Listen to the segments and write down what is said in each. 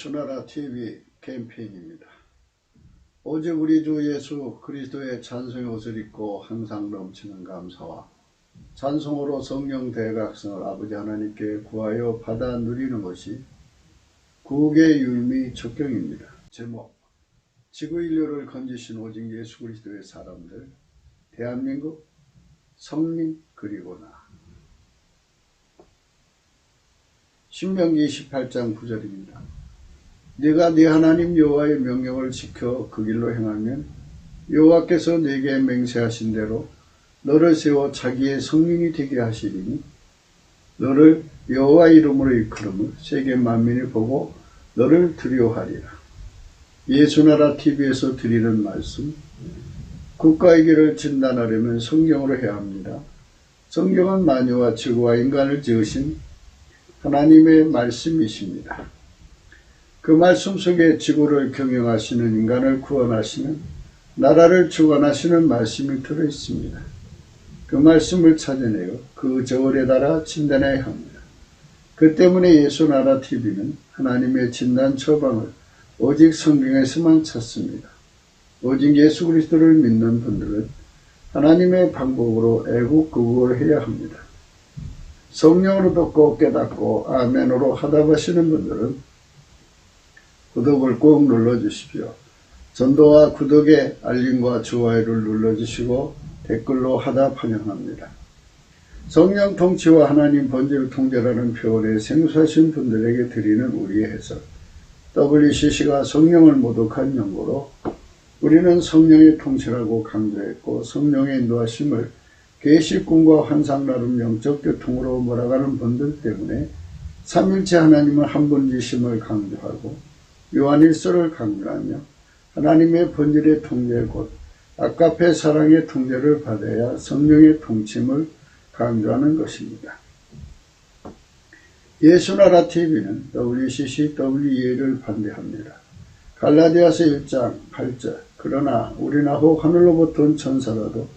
예수나라 TV 캠페인입니다. 오직 우리 주 예수 그리스도의 찬송의 옷을 입고 항상 넘치는 감사와 찬송으로 성령 대각성을 아버지 하나님께 구하여 받아 누리는 것이 구국의 유미 척경입니다. 제목: 지구 인류를 건지신 오직 예수 그리스도의 사람들, 대한민국, 성민 그리고 나. 신명기 28장 9절입니다. 네가 네 하나님 여호와의 명령을 지켜 그 길로 행하면 여호와께서 네게 맹세하신 대로 너를 세워 자기의 성민이 되게 하시리니 너를 여호와 이름으로 일컬음을 세계 만민이 보고 너를 두려워하리라. 예수나라 TV에서 드리는 말씀, 국가의 길을 진단하려면 성경으로 해야 합니다. 성경은 만유와 지구와 인간을 지으신 하나님의 말씀이십니다. 그 말씀 속에 지구를 경영하시는, 인간을 구원하시는, 나라를 주관하시는 말씀이 들어있습니다. 그 말씀을 찾아내어 그 저울에 달아 진단해야 합니다. 그 때문에 예수나라 TV는 하나님의 진단 처방을 오직 성경에서만 찾습니다. 오직 예수 그리스도를 믿는 분들은 하나님의 방법으로 애국구국을 해야 합니다. 성령으로 듣고 깨닫고 아멘으로 하답하시는 분들은 구독을 꼭 눌러주십시오. 전도와 구독의 알림과 좋아요를 눌러주시고 댓글로 하답 환영합니다. 성령 통치와 하나님 본질 통제라는 표현에 생소하신 분들에게 드리는 우리의 해석, WCC가 성령을 모독한 연고로 우리는 성령의 통치라고 강조했고, 성령의 인도하심을 계시꿈과 환상 나름 영적 교통으로 몰아가는 분들 때문에 삼일체 하나님은 한 분이심을 강조하고 요한일서를 강조하며 하나님의 본질의 통제 곧 아가페 사랑의 통제를 받아야 성령의 통침을 강조하는 것입니다. 예수나라 TV는 WCC, WEA를 반대합니다. 갈라디아서 1장 8절 그러나 우리나 혹 하늘로부터 온 천사라도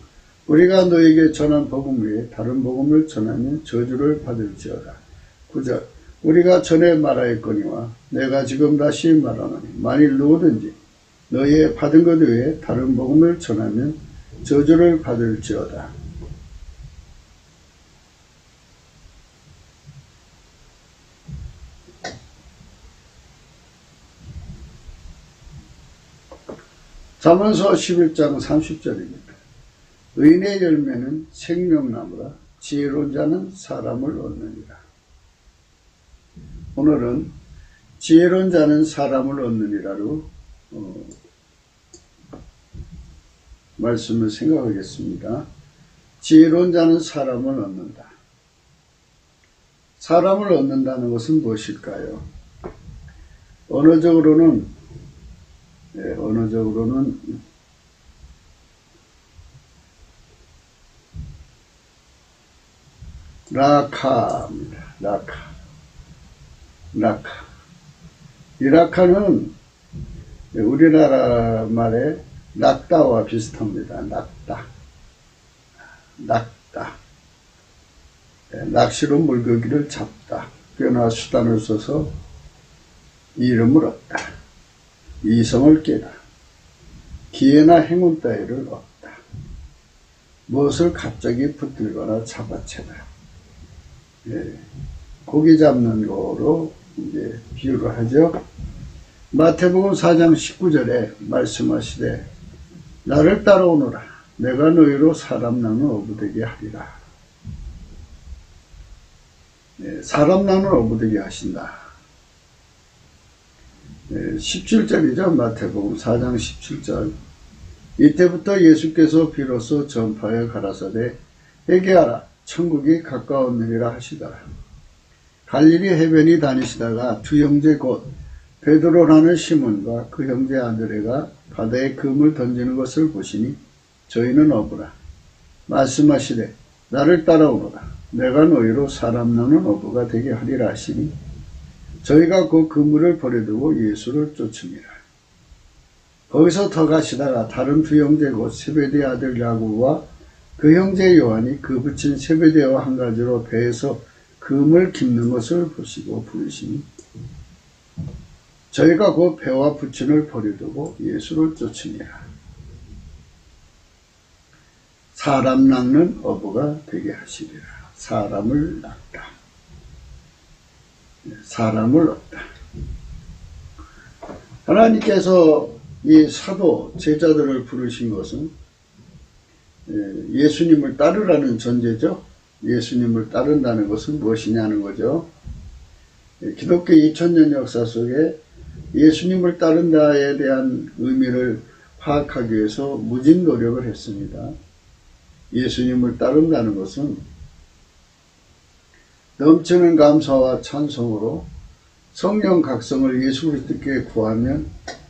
우리가 너에게 전한 복음 외에 다른 복음을 전하면 저주를 받을지어다. 9절 우리가 전에 말하였거니와 내가 지금 다시 말하노니 만일 누구든지 너희의 받은 것 외에 다른 복음을 전하면 저주를 받을지어다. 잠언서 11장 30절입니다. 의인의 열매는 생명나무라 지혜로운 자는 사람을 얻느니라. 오늘은 지혜로운 자는 사람을 얻느니라로 말씀을 생각하겠습니다. 지혜로운 자는 사람을 얻는다. 사람을 얻는다는 것은 무엇일까요? 언어적으로는 라카입니다. 라카. 이 라카는 우리나라 말의 낙다와 비슷합니다. 낙다. 낚시로 물고기를 잡다. 꾀나 수단을 써서 이름을 얻다. 이성을 깨다. 기회나 행운 따위를 얻다. 무엇을 갑자기 붙들거나 잡아채다. 고기 잡는 거로 이제 비유를 하죠. 마태복음 4장 19절에 말씀하시되 나를 따라오너라 내가 너희로 사람 나는 어부되게 하리라. 사람 나는 어부되게 하신다. 17절이죠. 마태복음 4장 17절 이때부터 예수께서 비로소 전파에 가라사대 회개하라 천국이 가까웠느니라 하시더라. 갈릴리 해변이 다니시다가 두 형제 곧 베드로라는 시몬과 그 형제 안드레가 바다에 금을 던지는 것을 보시니 저희는 어부라. 말씀하시되 나를 따라오너라. 내가 너희로 사람 나는 어부가 되게 하리라 하시니 저희가 그 그물을 버려두고 예수를 쫓으니라. 거기서 더 가시다가 다른 두 형제 곧 세베대 아들 야고보와 그 형제 요한이 그 붙인 세베대와 한 가지로 배에서 금을 깁는 것을 보시고 부르시니 저희가 그 배와 부친을 버려두고 예수를 쫓으니라. 사람 낳는 어부가 되게 하시리라. 사람을 낳다. 사람을 얻다. 하나님께서 이 사도 제자들을 부르신 것은 예수님을 따르라는 전제죠. 예수님을 따른다는 것은 무엇이냐는 거죠. 기독교 2000년 역사 속에 예수님을 따른다에 대한 의미를 파악하기 위해서 무진 노력을 했습니다. 예수님을 따른다는 것은 넘치는 감사와 찬송으로 성령 각성을 예수 그리스도께 구하면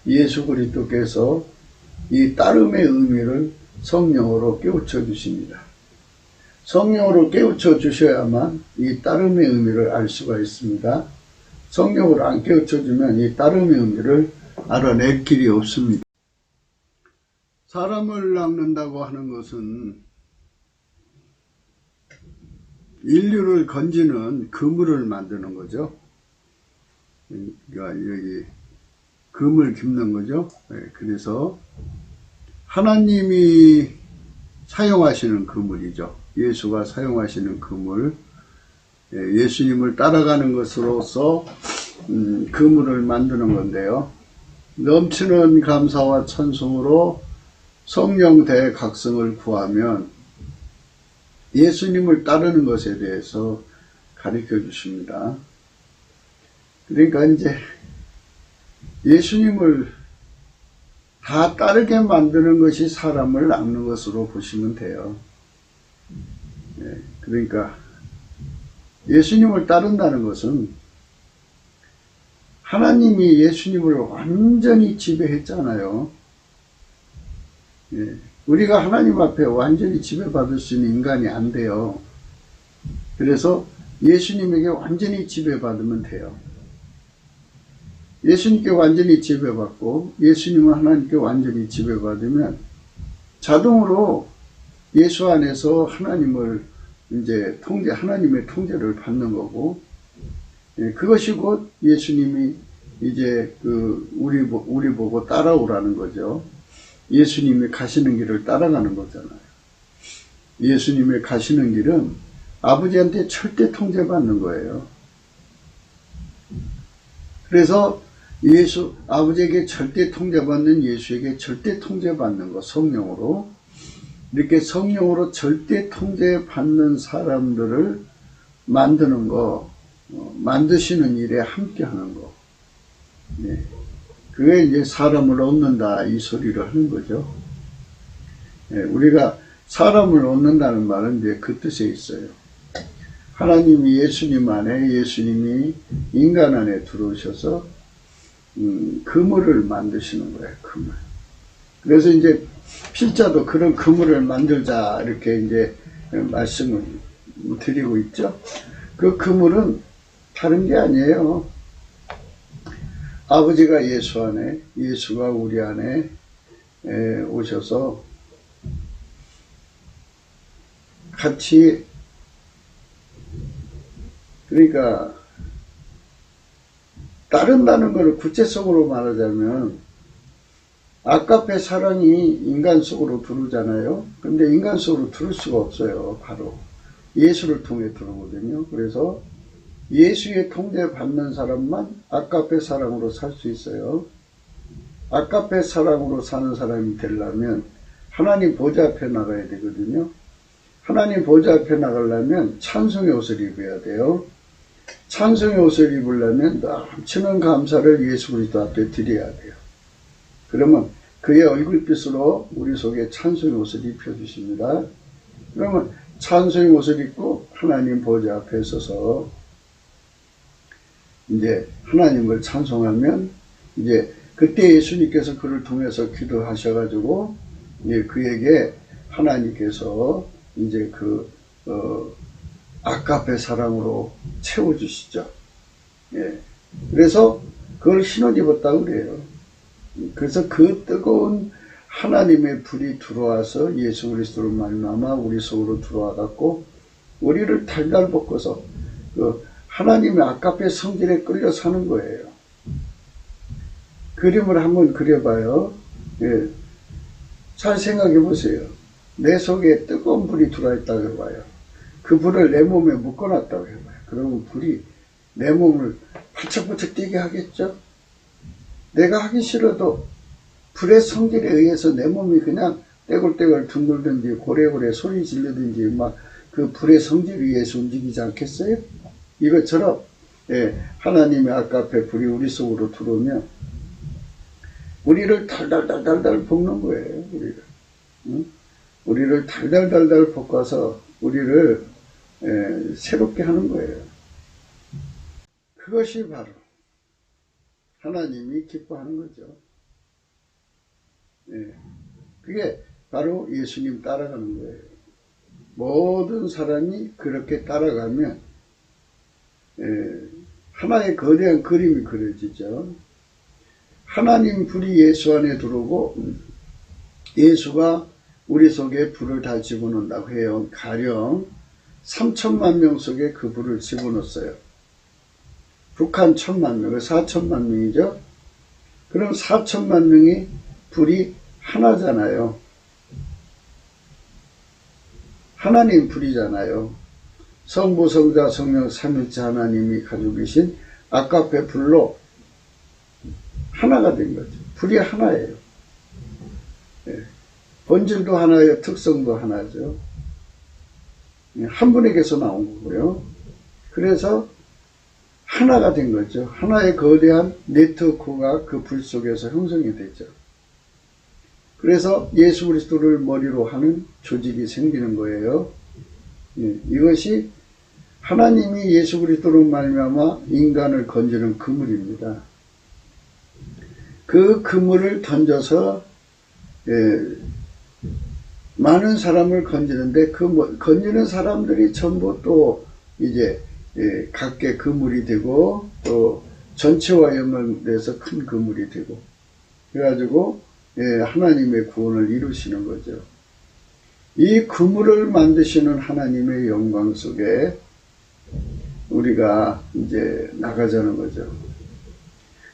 예수 그리스도께서 이 따름의 의미를 성령으로 깨우쳐 주십니다. 성령으로 깨우쳐 주셔야만 이 따름의 의미를 알 수가 있습니다. 성령으로 안 깨우쳐 주면 이 따름의 의미를 알아낼 길이 없습니다. 사람을 낳는다고 하는 것은 인류를 건지는 그물을 만드는 거죠. 그러니까 여기 금을 깁는 거죠. 그래서 하나님이 사용하시는 그물이죠. 예수가 사용하시는 그물, 예수님을 따라가는 것으로서 그물을 만드는 건데요. 넘치는 감사와 찬송으로 성령 대각성을 구하면 예수님을 따르는 것에 대해서 가르쳐 주십니다. 그러니까 이제 예수님을 다 따르게 만드는 것이 사람을 낳는 것으로 보시면 돼요. 그러니까 예수님을 따른다는 것은 하나님이 예수님을 완전히 지배했잖아요. 우리가 하나님 앞에 완전히 지배받을 수 있는 인간이 안 돼요. 그래서 예수님에게 완전히 지배받으면 돼요. 예수님께 완전히 지배받고 예수님은 하나님께 완전히 지배받으면 자동으로 예수 안에서 하나님을 이제 하나님의 통제를 받는 거고, 그것이 곧 예수님이 이제 우리 보고 따라오라는 거죠. 예수님이 가시는 길을 따라가는 거잖아요. 예수님이 가시는 길은 아버지한테 절대 통제받는 거예요. 그래서 아버지에게 절대 통제받는 예수에게 절대 통제받는 거, 성령으로. 이렇게 성령으로 절대 통제받는 사람들을 만드는 거, 만드시는 일에 함께 하는 거. 그게 이제 사람을 얻는다, 이 소리를 하는 거죠. 우리가 사람을 얻는다는 말은 이제 그 뜻에 있어요. 하나님이 예수님 안에, 예수님이 인간 안에 들어오셔서 그물을 만드시는 거예요, 그물. 그래서 이제 필자도 그런 그물을 만들자, 이렇게 이제 말씀을 드리고 있죠. 그 그물은 다른 게 아니에요. 아버지가 예수 안에, 예수가 우리 안에 오셔서 같이, 그러니까 따른다는 것을 구체적으로 말하자면 아까페 사랑이 인간 속으로 들어오잖아요. 근데 인간 속으로 들어올 수가 없어요. 바로 예수를 통해 들어오거든요. 그래서 예수의 통제받는 사람만 아까페 사랑으로 살 수 있어요. 아까페 사랑으로 사는 사람이 되려면 하나님 보좌 앞에 나가야 되거든요. 하나님 보좌 앞에 나가려면 찬송의 옷을 입어야 돼요. 찬송의 옷을 입으려면 넘치는 감사를 예수 그리스도 앞에 드려야 돼요. 그러면 그의 얼굴빛으로 우리 속에 찬송의 옷을 입혀주십니다. 그러면 찬송의 옷을 입고 하나님 보좌 앞에 서서 이제 하나님을 찬송하면 이제 그때 예수님께서 그를 통해서 기도하셔가지고 이제 그에게 하나님께서 이제 아까페 사랑으로 채워주시죠. 그래서 그걸 신옷 입었다고 그래요. 그래서 그 뜨거운 하나님의 불이 들어와서 예수 그리스도로 말미암아 우리 속으로 들어와 갖고 우리를 달달 볶아서 하나님의 아까페 성질에 끌려 사는 거예요. 그림을 한번 그려봐요. 예. 잘 생각해 보세요. 내 속에 뜨거운 불이 들어있다고 해봐요. 그 불을 내 몸에 묶어놨다고 해봐요. 그러면 불이 내 몸을 발짝발짝 뛰게 하겠죠? 내가 하기 싫어도 불의 성질에 의해서 내 몸이 그냥 떼굴떼굴 둥글든지 고래고래 소리 지르든지 막 그 불의 성질에 의해서 움직이지 않겠어요? 이것처럼 하나님의 아까페 불이 우리 속으로 들어오면 우리를 달달달달 볶는 거예요. 우리를 달달달달 볶아서 우리를 새롭게 하는 거예요. 그것이 바로 하나님이 기뻐하는 거죠. 그게 바로 예수님 따라가는 거예요. 모든 사람이 그렇게 따라가면 하나의 거대한 그림이 그려지죠. 하나님 불이 예수 안에 들어오고 예수가 우리 속에 불을 다 집어넣는다고 해요. 가령 3천만 명 속에 그 불을 집어넣었어요. 북한 1,000만 명, 4천만 명이죠. 그럼 4천만 명이 불이 하나잖아요. 하나님 불이잖아요. 성부, 성자, 성령, 삼위일체 하나님이 가지고 계신 아까페 불로 하나가 된 거죠. 불이 하나예요. 본질도 하나예요. 특성도 하나죠. 한 분에게서 나온 거고요. 그래서 하나가 된 거죠. 하나의 거대한 네트워크가 그 불 속에서 형성이 됐죠. 그래서 예수 그리스도를 머리로 하는 조직이 생기는 거예요. 이것이 하나님이 예수 그리스도로 말미암아 인간을 건지는 그물입니다. 그 그물을 던져서 많은 사람을 건지는데 그 건지는 사람들이 전부 또 이제 각계 그물이 되고 또 전체와 연결돼서 큰 그물이 되고 그래가지고 하나님의 구원을 이루시는 거죠. 이 그물을 만드시는 하나님의 영광 속에 우리가 이제 나가자는 거죠.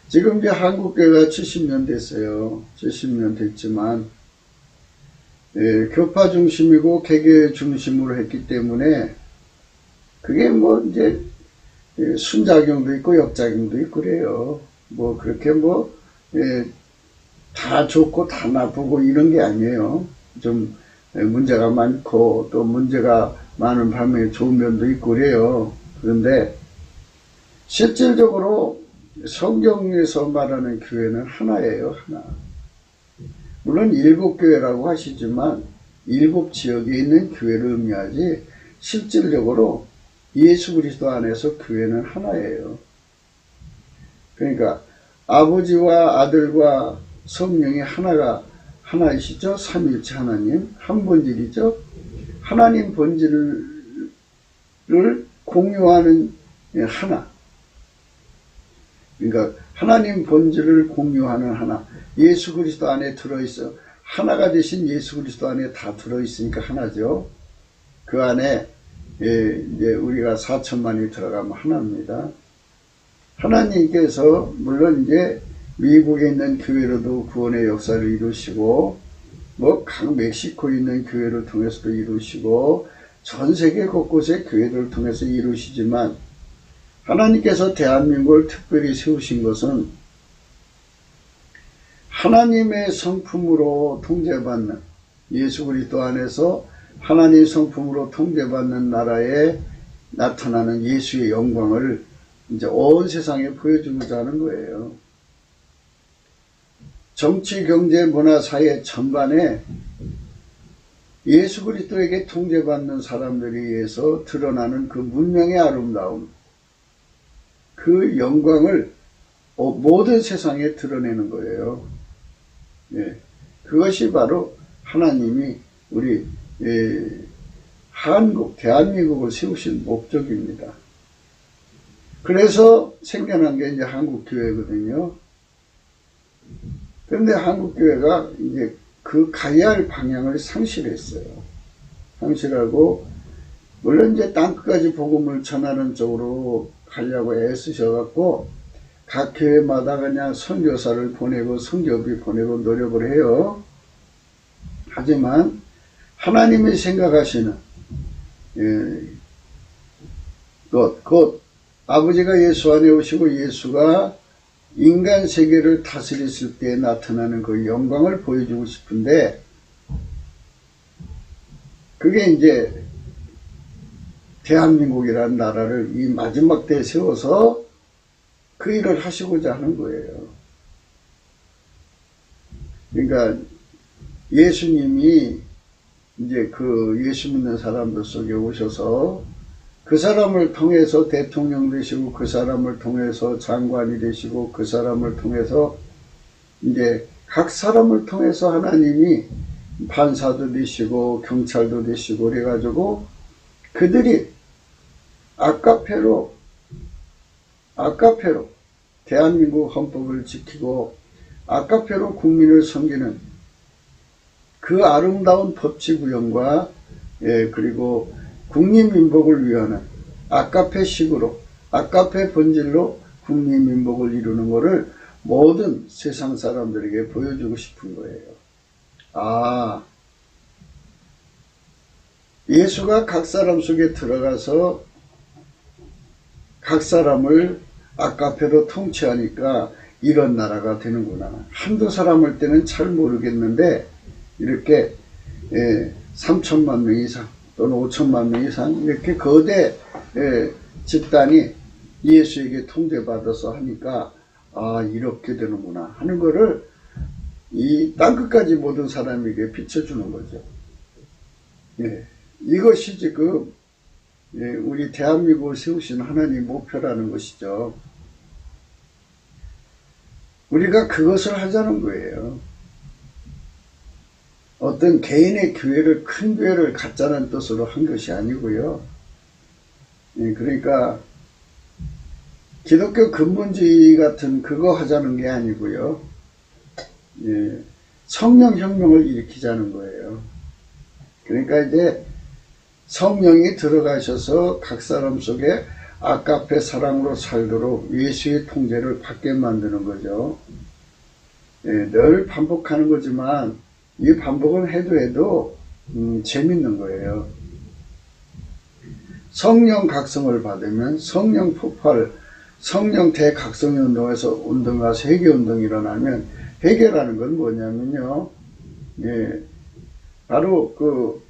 지금 이제 한국교회가 70년 됐어요. 70년 됐지만 교파 중심이고 개교 중심으로 했기 때문에 그게 뭐 이제 순작용도 있고 역작용도 있고 그래요. 뭐 그렇게 다 좋고 다 나쁘고 이런 게 아니에요. 좀 문제가 많고 또 문제가 많은 반면에 좋은 면도 있고 그래요. 그런데 실질적으로 성경에서 말하는 교회는 하나예요. 하나. 물론 7교회라고 하시지만 7지역에 있는 교회를 의미하지 실질적으로 예수 그리스도 안에서 교회는 하나예요. 그러니까 아버지와 아들과 성령이 하나이시죠. 삼위일체 하나님, 한 본질이죠. 하나님 본질을 공유하는 하나. 그러니까 하나님 본질을 공유하는 하나. 예수 그리스도 안에 들어있어. 하나가 되신 예수 그리스도 안에 다 들어있으니까 하나죠. 그 안에 이제 우리가 4천만이 들어가면 하나입니다. 하나님께서 물론 이제 미국에 있는 교회로도 구원의 역사를 이루시고 각 멕시코에 있는 교회를 통해서도 이루시고 전 세계 곳곳의 교회들을 통해서 이루시지만 하나님께서 대한민국을 특별히 세우신 것은 하나님의 성품으로 통제받는 예수 그리스도 안에서 하나님의 성품으로 통제받는 나라에 나타나는 예수의 영광을 이제 온 세상에 보여주고자 하는 거예요. 정치, 경제, 문화, 사회 전반에 예수 그리스도에게 통제받는 사람들에 의해서 드러나는 그 문명의 아름다움, 그 영광을 모든 세상에 드러내는 거예요. 그것이 바로 하나님이 우리 대한민국을 세우신 목적입니다. 그래서 생겨난 게 이제 한국교회거든요. 그런데 한국교회가 이제 그 가야 할 방향을 상실했어요. 상실하고, 물론 이제 땅끝까지 복음을 전하는 쪽으로 가려고 애쓰셔갖고, 각 교회마다 그냥 선교사를 보내고 성교비 보내고 노력을 해요. 하지만 하나님이 생각하시는 곧 아버지가 예수 안에 오시고 예수가 인간 세계를 다스렸을 때 나타나는 그 영광을 보여주고 싶은데, 그게 이제 대한민국이라는 나라를 이 마지막 때에 세워서 그 일을 하시고자 하는 거예요. 그러니까 예수님이 이제 그 예수 믿는 사람들 속에 오셔서 그 사람을 통해서 대통령 되시고, 그 사람을 통해서 장관이 되시고, 그 사람을 통해서 이제 각 사람을 통해서 하나님이 판사도 되시고 경찰도 되시고 그래가지고 그들이 아카페로 대한민국 헌법을 지키고 아카페로 국민을 섬기는 그 아름다운 법치구형과 그리고 국민민복을 위하는 아카페식으로, 아카페 본질로 국민민복을 이루는 것을 모든 세상 사람들에게 보여주고 싶은 거예요. 아, 예수가 각 사람 속에 들어가서 각 사람을 아카페로 통치하니까 이런 나라가 되는구나. 한두 사람일 때는 잘 모르겠는데 이렇게 3천만 명 이상 또는 5천만 명 이상 이렇게 거대 집단이 예수에게 통제받아서 하니까 아, 이렇게 되는구나 하는 거를 이 땅끝까지 모든 사람에게 비춰주는 거죠. 이것이 지금 우리 대한민국을 세우신 하나님 목표라는 것이죠. 우리가 그것을 하자는 거예요. 어떤 개인의 교회를, 큰 교회를 갖자는 뜻으로 한 것이 아니고요. 그러니까 기독교 근본주의 같은 그거 하자는 게 아니고요. 성령혁명을 일으키자는 거예요. 그러니까 이제 성령이 들어가셔서 각 사람 속에 아카페 사랑으로 살도록 예수의 통제를 받게 만드는 거죠. 늘 반복하는 거지만 이 반복은 해도 재밌는 거예요. 성령 각성을 받으면 성령 폭발, 성령 대각성운동에서 운동과 세계운동이 일어나면 회개라는 건 뭐냐면요. 바로 그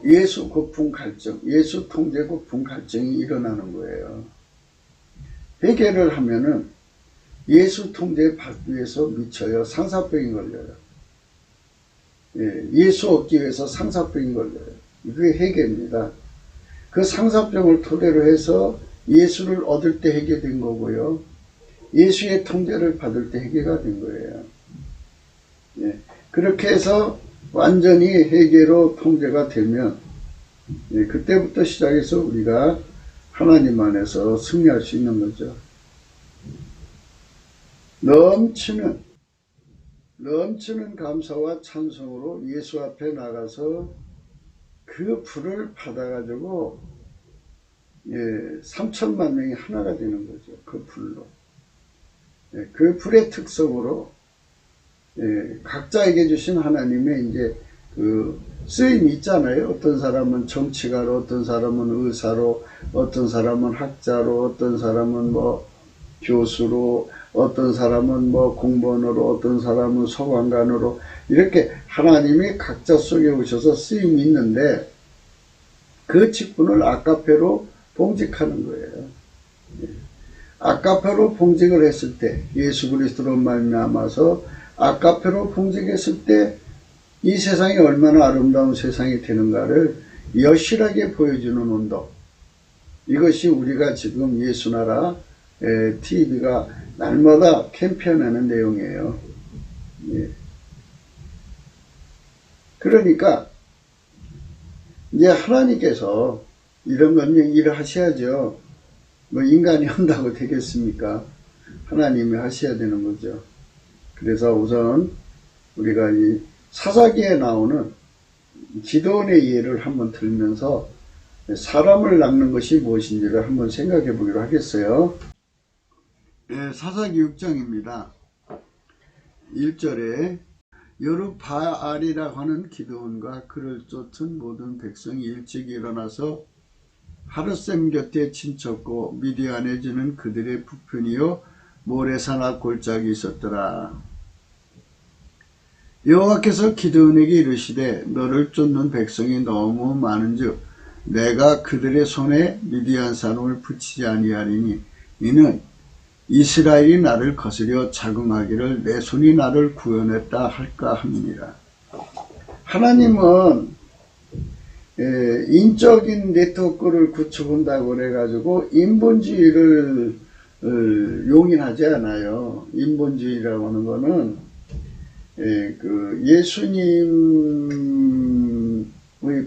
예수 고품 갈증, 예수 통제 고품 갈증이 일어나는 거예요. 회개를 하면은 예수 통제 받기 위해서 미쳐요. 상사병이 걸려요. 예수 얻기 위해서 상사병이 걸려요. 그게 회개입니다. 그 상사병을 토대로 해서 예수를 얻을 때 회개된 거고요. 예수의 통제를 받을 때 회개가 된 거예요. 그렇게 해서 완전히 회개로 통제가 되면 그때부터 시작해서 우리가 하나님 안에서 승리할 수 있는 거죠. 넘치는 감사와 찬송으로 예수 앞에 나가서 그 불을 받아가지고 3천만 명이 하나가 되는 거죠. 그 불로. 그 불의 특성으로 각자에게 주신 하나님의 이제 그 쓰임이 있잖아요. 어떤 사람은 정치가로, 어떤 사람은 의사로, 어떤 사람은 학자로, 어떤 사람은 뭐 교수로, 어떤 사람은 뭐 공무원으로, 어떤 사람은 소방관으로, 이렇게 하나님이 각자 속에 오셔서 쓰임이 있는데 그 직분을 아카페로 봉직하는 거예요. 아카페로 봉직을 했을 때, 예수 그리스도로 말미암아서 아카페로 봉직했을 때 이 세상이 얼마나 아름다운 세상이 되는가를 여실하게 보여주는 운동. 이것이 우리가 지금 예수나라 TV가 날마다 캠페인하는 내용이에요. 그러니까 이제 하나님께서 이런 건 일을 하셔야죠. 뭐 인간이 한다고 되겠습니까? 하나님이 하셔야 되는 거죠. 그래서 우선 우리가 이 사사기에 나오는 기도원의 예를 한번 들면서 사람을 낚는 것이 무엇인지를 한번 생각해 보기로 하겠어요. 사사기 6장입니다. 1절에 여룹바알이라고 하는 기드온과 그를 쫓은 모든 백성이 일찍 일어나서 하룻샘 곁에 친쳤고 미디안에 지는 그들의 북편이요 모레산 앞 골짜기 있었더라. 여호와께서 기드온에게 이르시되 너를 쫓는 백성이 너무 많은즉 내가 그들의 손에 미디안 사람을 붙이지 아니하리니 이는 이스라엘이 나를 거스려 자긍하기를 내 손이 나를 구원했다 할까 함이니라. 하나님은 인적인 네트워크를 구축한다고 그래가지고 인본주의를 용인하지 않아요. 인본주의라고 하는 거는 그 예수님의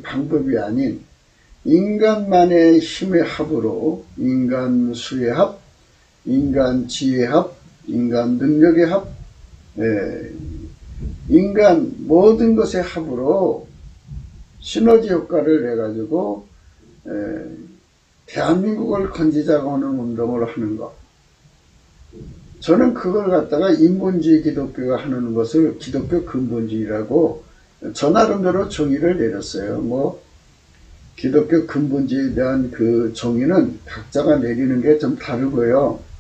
방법이 아닌 인간만의 힘의 합으로 인간 수의 합, 인간 지혜의 합, 인간 능력의 합, 인간 모든 것의 합으로 시너지 효과를 내가지고 대한민국을 건지자고 하는 운동을 하는 것. 저는 그걸 갖다가 인본주의 기독교가 하는 것을 기독교 근본주의라고 저 나름대로 정의를 내렸어요. 뭐 기독교 근본주의에 대한 그 정의는 각자가 내리는 게 좀 다르고요.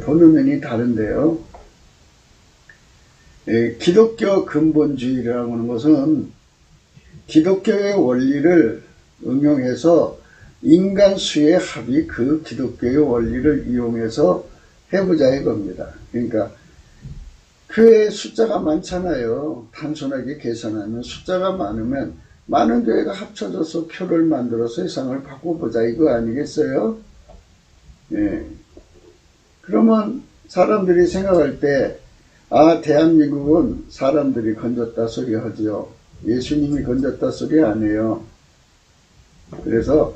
보는 면이 다른데요. 기독교 근본주의라고 하는 것은 기독교의 원리를 응용해서 인간 수의 합이 그 기독교의 원리를 이용해서 해보자 이겁니다. 그러니까 교회에 숫자가 많잖아요. 단순하게 계산하면 숫자가 많으면 많은 교회가 합쳐져서 표를 만들어서 세상을 바꿔보자 이거 아니겠어요? 예. 그러면 사람들이 생각할 때 대한민국은 사람들이 건졌다 소리 하죠. 예수님이 건졌다 소리 안 해요. 그래서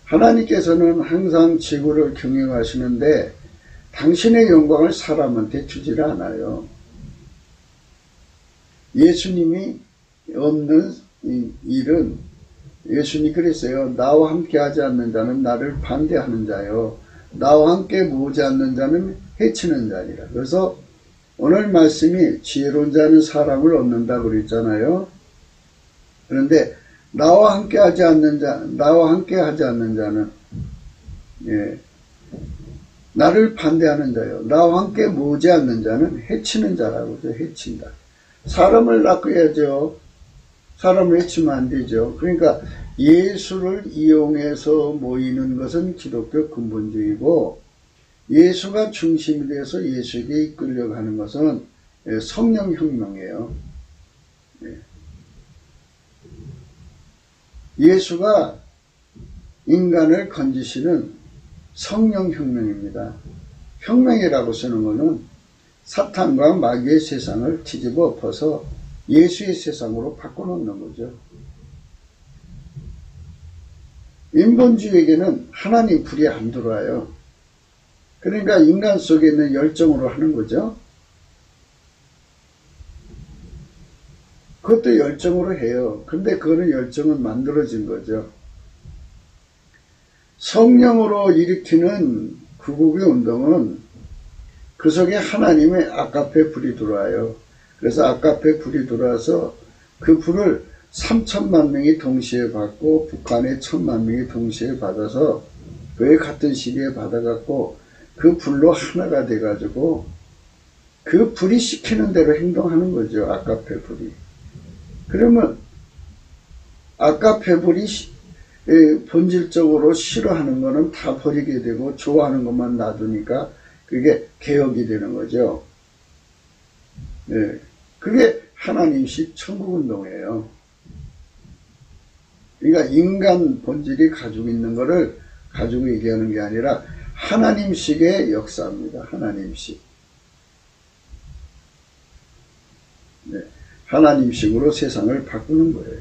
하나님께서는 항상 지구를 경영하시는데 당신의 영광을 사람한테 주질 않아요. 예수님이 없는 일은 예수님이 그랬어요. 나와 함께 하지 않는 자는 나를 반대하는 자요. 나와 함께 모으지 않는 자는 해치는 자니라. 그래서 오늘 말씀이 지혜로운 자는 사람을 얻는다고 그랬잖아요. 그런데 나와 함께 하지 않는 자는 나를 반대하는 자요. 나와 함께 모으지 않는 자는 해치는 자라고 그러죠. 해친다. 사람을 낚아야죠. 사람을 해치면 안 되죠. 그러니까 예수를 이용해서 모이는 것은 기독교 근본주의고 예수가 중심이 돼서 예수에게 이끌려가는 것은 성령혁명이에요. 예수가 인간을 건지시는 성령혁명입니다. 혁명이라고 쓰는 것은 사탄과 마귀의 세상을 뒤집어 엎어서 예수의 세상으로 바꿔놓는 거죠. 인본주의에게는 하나님 불이 안 들어와요. 그러니까 인간 속에 있는 열정으로 하는 거죠. 그것도 열정으로 해요. 근데 그거는 열정은 만들어진 거죠. 성령으로 일으키는 구국의 운동은 그 속에 하나님의 아가페 불이 들어와요. 그래서 아가페 불이 들어와서 그 불을 3천만 명이 동시에 받고 북한의 1,000만 명이 동시에 받아서 그 같은 시기에 받아갖고 그 불로 하나가 돼가지고 그 불이 시키는 대로 행동하는 거죠. 아가페 불이. 그러면 아가페 불이 본질적으로 싫어하는 거는 다 버리게 되고 좋아하는 것만 놔두니까 그게 개혁이 되는 거죠. 그게 하나님식 천국운동이에요. 그러니까 인간 본질이 가지고 있는 거를 가지고 얘기하는 게 아니라 하나님식의 역사입니다. 하나님식. 하나님식으로 세상을 바꾸는 거예요.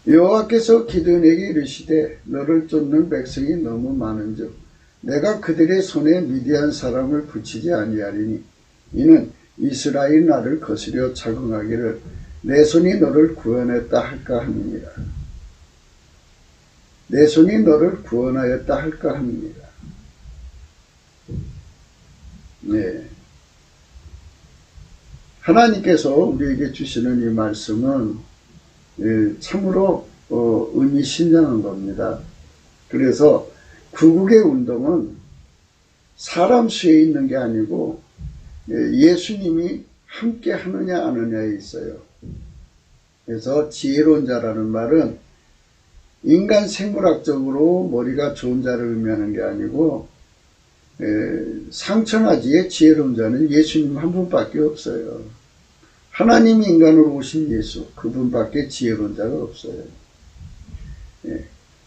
여호와께서 기드온에게 이르시되 너를 쫓는 백성이 너무 많은즉 내가 그들의 손에 미디안 사람을 붙이지 아니하리니 이는 이스라엘 나를 거스려 자긍하기를 내 손이 너를 구원했다 할까 함이니라. 내 손이 너를 구원하였다 할까 함이니라. 네. 하나님께서 우리에게 주시는 이 말씀은 참으로 의미심장한 겁니다. 그래서 구국의 운동은 사람 수에 있는 게 아니고 예수님이 함께 하느냐 안 하느냐에 있어요. 그래서 지혜로운 자라는 말은 인간 생물학적으로 머리가 좋은 자를 의미하는 게 아니고 상천하지의 지혜로운 자는 예수님 한 분밖에 없어요. 하나님이 인간으로 오신 예수, 그분밖에 지혜로운 자가 없어요.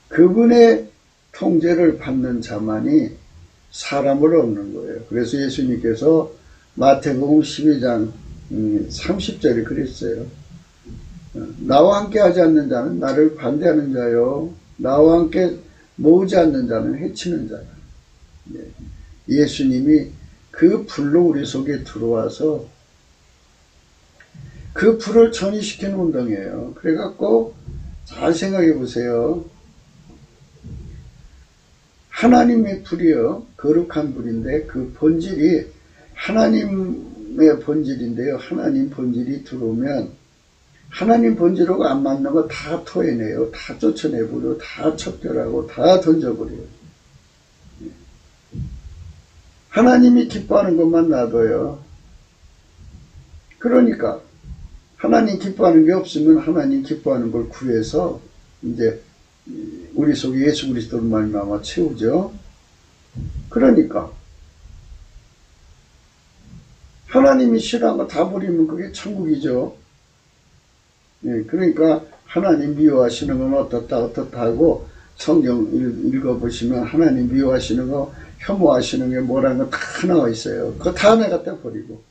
그분의 통제를 받는 자만이 사람을 얻는 거예요. 그래서 예수님께서 마태복음 12장 30절에 그랬어요. 나와 함께 하지 않는 자는 나를 반대하는 자요, 나와 함께 모으지 않는 자는 해치는 자다. 예수님이 그 불로 우리 속에 들어와서 그 불을 전이시키는 운동이에요. 그래갖고 잘 생각해 보세요. 하나님의 불이요, 거룩한 불인데 그 본질이 하나님의 본질인데요. 하나님 본질이 들어오면 하나님 본질하고 안 맞는 거 다 토해내요. 다 쫓아내버려, 다 척결하고 다 던져버려요. 하나님이 기뻐하는 것만 놔둬요. 그러니까 하나님 기뻐하는 게 없으면 하나님 기뻐하는 걸 구해서 이제 우리 속에 예수 그리스도를 말미암아 채우죠. 그러니까 하나님이 싫어한 거 다 버리면 그게 천국이죠. 그러니까 하나님 미워하시는 건 어떻다 하고 성경 읽어보시면 하나님 미워하시는 거, 혐오하시는 게 뭐라는 거 다 나와 있어요. 그거 다 내가 갖다 버리고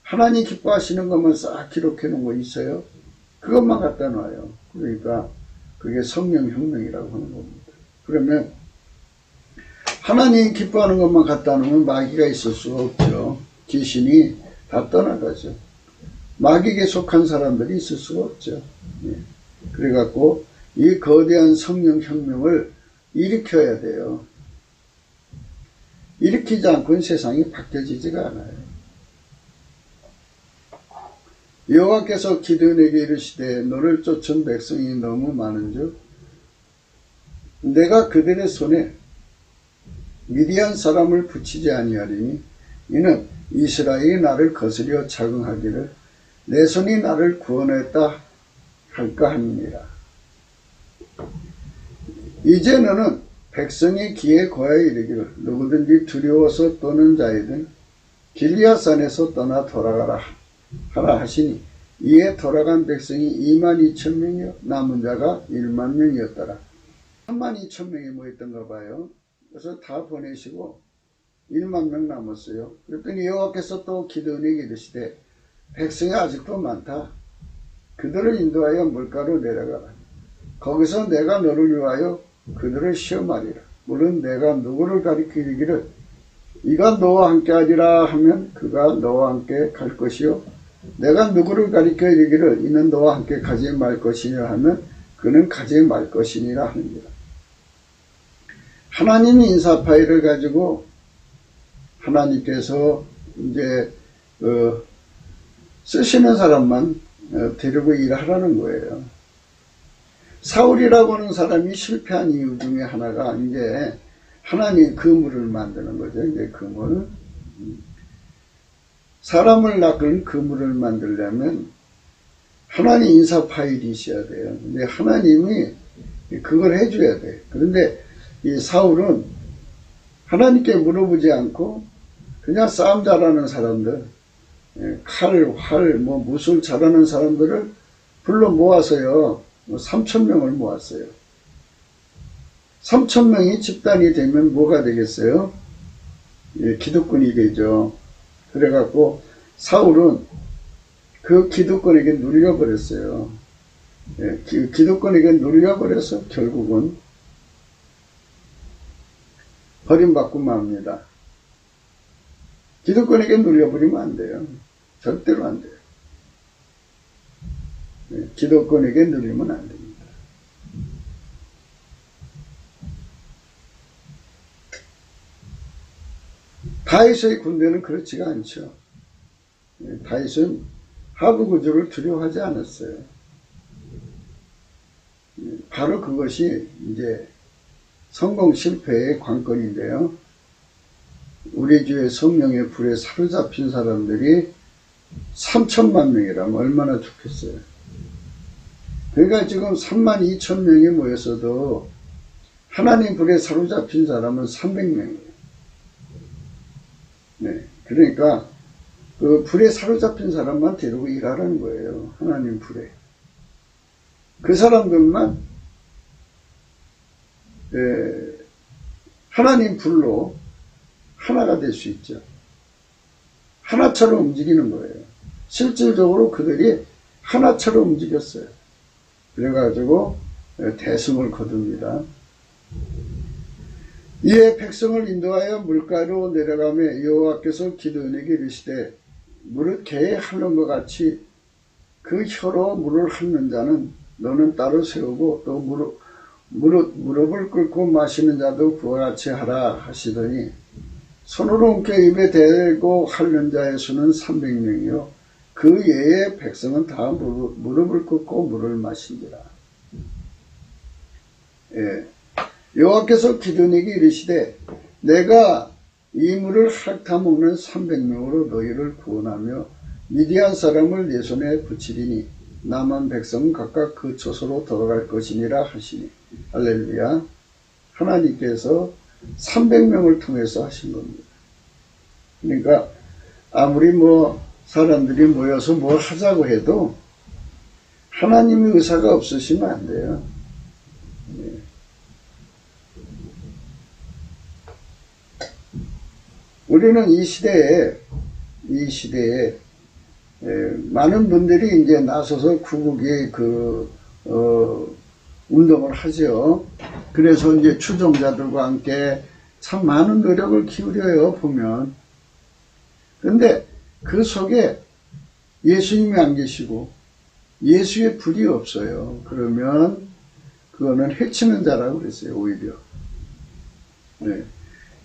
하나님 기뻐하시는 것만 싹 기록해 놓은 거 있어요. 그것만 갖다 놔요. 그러니까 그게 성령 혁명이라고 하는 겁니다. 그러면 하나님 기뻐하는 것만 갖다 놓으면 마귀가 있을 수가 없죠. 귀신이 다 떠나가죠. 마귀에게 속한 사람들이 있을 수가 없죠. 그래갖고 이 거대한 성령 혁명을 일으켜야 돼요. 일으키지 않고는 세상이 바뀌어지지가 않아요. 여호와께서 기드온에게 이르시되 너를 쫓은 백성이 너무 많은즉 내가 그들의 손에 미디안 사람을 붙이지 아니하리니 이는 이스라엘이 나를 거스려 자긍하기를 내 손이 나를 구원했다 할까 함이니라. 이제 너는 백성의 귀에 고하여 이르기를 누구든지 두려워서 떠는 자이든 길리앗산에서 떠나 돌아가라 하라 하시니 이에 돌아간 백성이 22,000명이요 남은 자가 10,000명이었더라. 32,000명이 모였던가 봐요. 그래서 다 보내시고 10,000명 남았어요. 그랬더니 여호와께서 또 기드온에게 이르시되 백성이 아직도 많다. 그들을 인도하여 물가로 내려가라. 거기서 내가 너를 위하여 그들을 시험하리라. 물론 내가 누구를 가리켜 이르기를 이가 너와 함께 하리라 하면 그가 너와 함께 갈 것이요 내가 누구를 가리켜 이르기를 이는 너와 함께 가지 말 것이니라 하면 그는 가지 말 것이니라 합니다. 하나님이 인사파이를 가지고 하나님께서 이제 쓰시는 사람만 데리고 일하라는 거예요. 사울이라고 하는 사람이 실패한 이유 중에 하나가 이제 하나님 그물을 만드는 거죠. 이제 그물. 사람을 낚은 그물을 만들려면 하나님 인사 파일이 있어야 돼요. 근데 하나님이 그걸 해줘야 돼. 그런데 이 사울은 하나님께 물어보지 않고 그냥 싸움 잘하는 사람들, 칼, 활, 무술 잘하는 사람들을 불러 모아서요, 3,000명을 모았어요. 3,000명이 집단이 되면 뭐가 되겠어요? 기득권이 되죠. 그래갖고 사울은 그 기득권에게 눌려버렸어요. 기득권에게 눌려버려서 결국은 버림받고 맙니다. 기득권에게 눌려버리면 안 돼요. 절대로 안 돼요. 기득권에게 눌리면 안 됩니다. 다윗의 군대는 그렇지가 않죠. 다윗은 하부구조를 두려워하지 않았어요. 바로 그것이 이제 성공 실패의 관건인데요. 우리 주의 성령의 불에 사로잡힌 사람들이 3천만 명이라면 얼마나 좋겠어요. 그러니까 지금 3만 2천 명이 모였어도 하나님 불에 사로잡힌 사람은 300명이에요. 네. 그러니까 그 불에 사로잡힌 사람만 데리고 일하라는 거예요. 하나님 불에. 그 사람들만 하나님 불로 하나가 될 수 있죠. 하나처럼 움직이는 거예요. 실질적으로 그들이 하나처럼 움직였어요. 그래가지고 대승을 거둡니다. 이에 백성을 인도하여 물가로 내려가며 여호와께서 기드온에게 이르시되 무릇 개에 핥는 것 같이 그 혀로 물을 핥는 자는 너는 따로 세우고 또 무릎을 꿇고 마시는 자도 그와 같이 하라 하시더니 손으로 옮겨 입에 대고 핥는 자의 수는 300명이요 그 외에 백성은 다 무릎을 꿇고 물을 마신지라. 예. 여호와께서 기드온에게 이르시되 내가 이 물을 핥아 먹는 300명으로 너희를 구원하며 미디안 사람을 내 손에 붙이리니 남은 백성은 각각 그 처소로 돌아갈 것이니라 하시니. 할렐루야. 하나님께서 300명을 통해서 하신 겁니다. 그러니까 아무리 사람들이 모여서 뭘 하자고 해도 하나님의 의사가 없으시면 안 돼요. 네. 우리는 이 시대에 많은 분들이 이제 나서서 구국의 운동을 하죠. 그래서 이제 추종자들과 함께 참 많은 노력을 기울여요, 보면. 근데 그 속에 예수님이 안 계시고 예수의 불이 없어요. 그러면 그거는 해치는 자라고 그랬어요, 오히려. 네.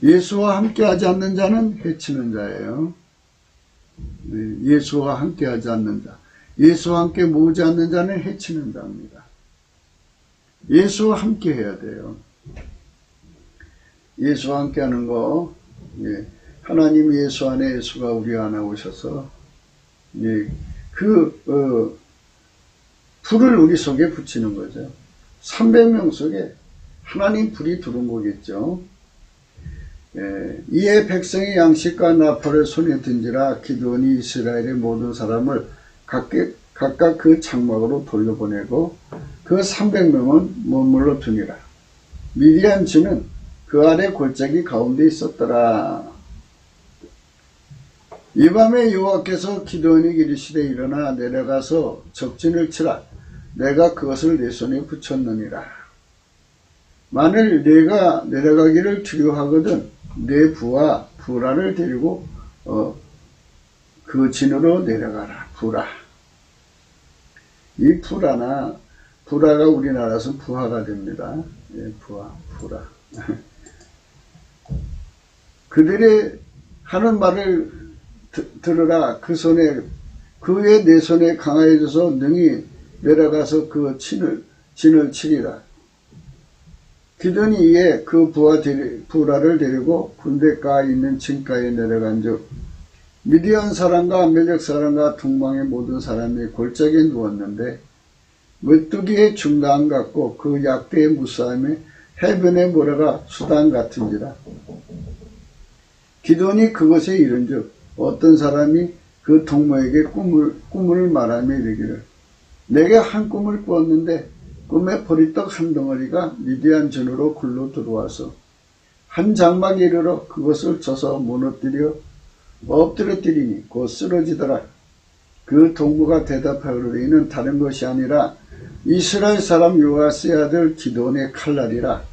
예수와 함께 하지 않는 자는 해치는 자예요. 네. 예수와 함께 하지 않는 자. 예수와 함께 모으지 않는 자는 해치는 자입니다. 예수와 함께 해야 돼요. 예수와 함께 하는 거, 예. 하나님 예수 안에 예수가 우리 안에 오셔서, 예. 불을 우리 속에 붙이는 거죠. 300명 속에 하나님 불이 들어온 거겠죠. 예. 이에 백성이 양식과 나팔을 손에 든지라 기드온이 이스라엘의 모든 사람을 각각 그 장막으로 돌려보내고 그 300명은 머물러 두니라. 미디안 진은 그 아래 골짜기 가운데 있었더라. 이 밤에 여호와께서 기드온에게 이르시되 일어나 내려가서 적진을 치라. 내가 그것을 내 손에 붙였느니라. 만일 내가 내려가기를 두려워하거든 내 부하 부라를 데리고 그 진으로 내려가라. 부라. 이 부라가 우리나라에서 부하가 됩니다. 예, 부라. 그들이 하는 말을 들으라. 그의 내 손에 강하여져서 능히 내려가서 그 진을 치리라. 기드온이 이에 그 부라를 데리고 군대가에 있는 진가에 내려간즉 미디안 사람과 아멜렉 사람과 동방의 모든 사람이 골짜기에 누웠는데 메뚜기의 중단 같고 그 약대의 무싸움에 해변의 모래가 수단 같은지라. 기드온이 그것에 이른즉 어떤 사람이 그 동무에게 꿈을 말하며 이르기를 내게 한 꿈을 꾸었는데 꿈에 보리떡 한 덩어리가 미디안 전으로 굴러 들어와서 한 장막에 이르러 그것을 쳐서 무너뜨려 엎드려뜨리니 곧 쓰러지더라. 그 동무가 대답하기를 이는 다른 것이 아니라 이스라엘 사람 요아스의 아들 기드온의 칼날이라.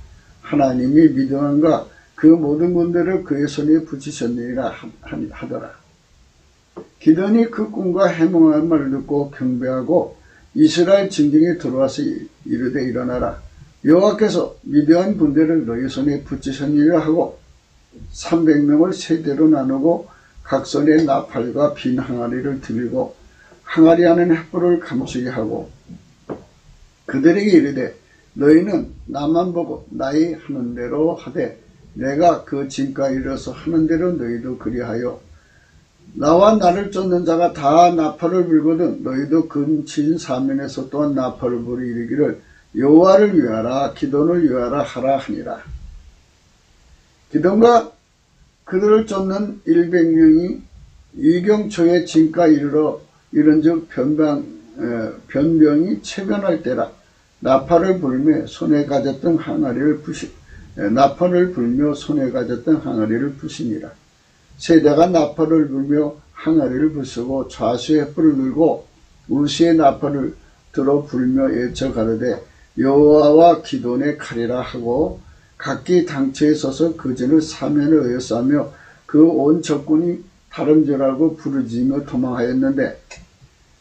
하나님이 미디안과 그 모든 군대를 그의 손에 붙이셨느니라 하더라. 기드온이 그 꿈과 해몽한 말을 듣고 경배하고 이스라엘 진경에 들어와서 이르되 일어나라. 여호와께서 미디안 군대를 너희 손에 붙이셨느니라 하고 300명을 세대로 나누고 각 손에 나팔과 빈 항아리를 들이고 항아리 안에 횃불을 감추게 하고 그들에게 이르되 너희는 나만 보고 나의 하는 대로 하되 내가 그 진가에 이르러서 하는 대로 너희도 그리하여 나와 나를 쫓는 자가 다 나팔을 불거든 너희도 근친 사면에서 또한 나팔을 불이 이르기를 여호와를 위하라 기돈을 위하라 하라 하니라. 기돈과 그들을 쫓는 100명이 이경초의 진가에 이르러 이른즉 변병이 체변할 때라. 나팔을 불며 손에 가졌던 항아리를 부시니라. 세대가 나팔을 불며 항아리를 부수고 좌수의 횃불을 들고 우수의 나팔을 들어 불며 외쳐 가로되 여호와와 기돈의 칼이라 하고 각기 당처에 서서 그 전을 사면을 의뢰하며 그 온 적군이 다름질하고 부르짖으며 도망하였는데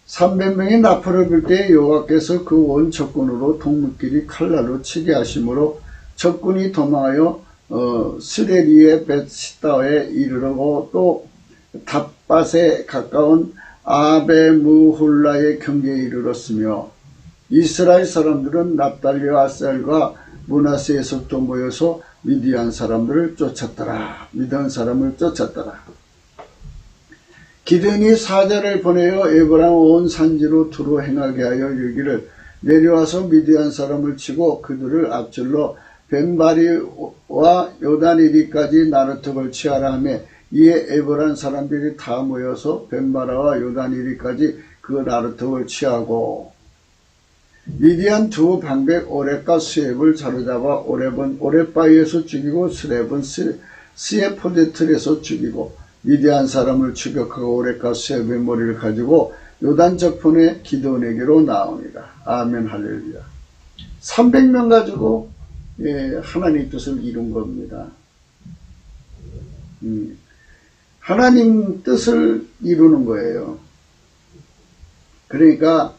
300명이 나팔을 불 때 여호와께서 그 온 적군으로 동물끼리 칼날로 치게 하심으로 적군이 도망하여 스레리의 벳시다에 이르르고 또 닷밭에 가까운 아베무홀라의 경계에 이르렀으며 이스라엘 사람들은 납달리와 아셀과 므낫세에서부터 모여서 미디안 사람들을 쫓았더라. 미디안 사람을 쫓았더라. 기드온이 사자를 보내어 에브라임 온 산지로 두루 행하게 하여 이르기를 내려와서 미디안 사람을 치고 그들을 앞질러 벤바리와 요단이리까지 나루턱을 치하라 하며 이에 에브라임 사람들이 다 모여서 벤바라와 요단이리까지 그 나루턱을 치하고 미디안 두 방백 오렙과 스웹을 사로잡아 오렙은 오렙바위에서 죽이고 스웹은 스에포데틀에서 죽이고 미디안 사람을 추격하고 오렙과 스웹의 머리를 가지고 요단 저편에 기드온에게로 나옵니다. 아멘 할렐루야. 300명 가지고 하나님 뜻을 이룬 겁니다. 하나님 뜻을 이루는 거예요. 그러니까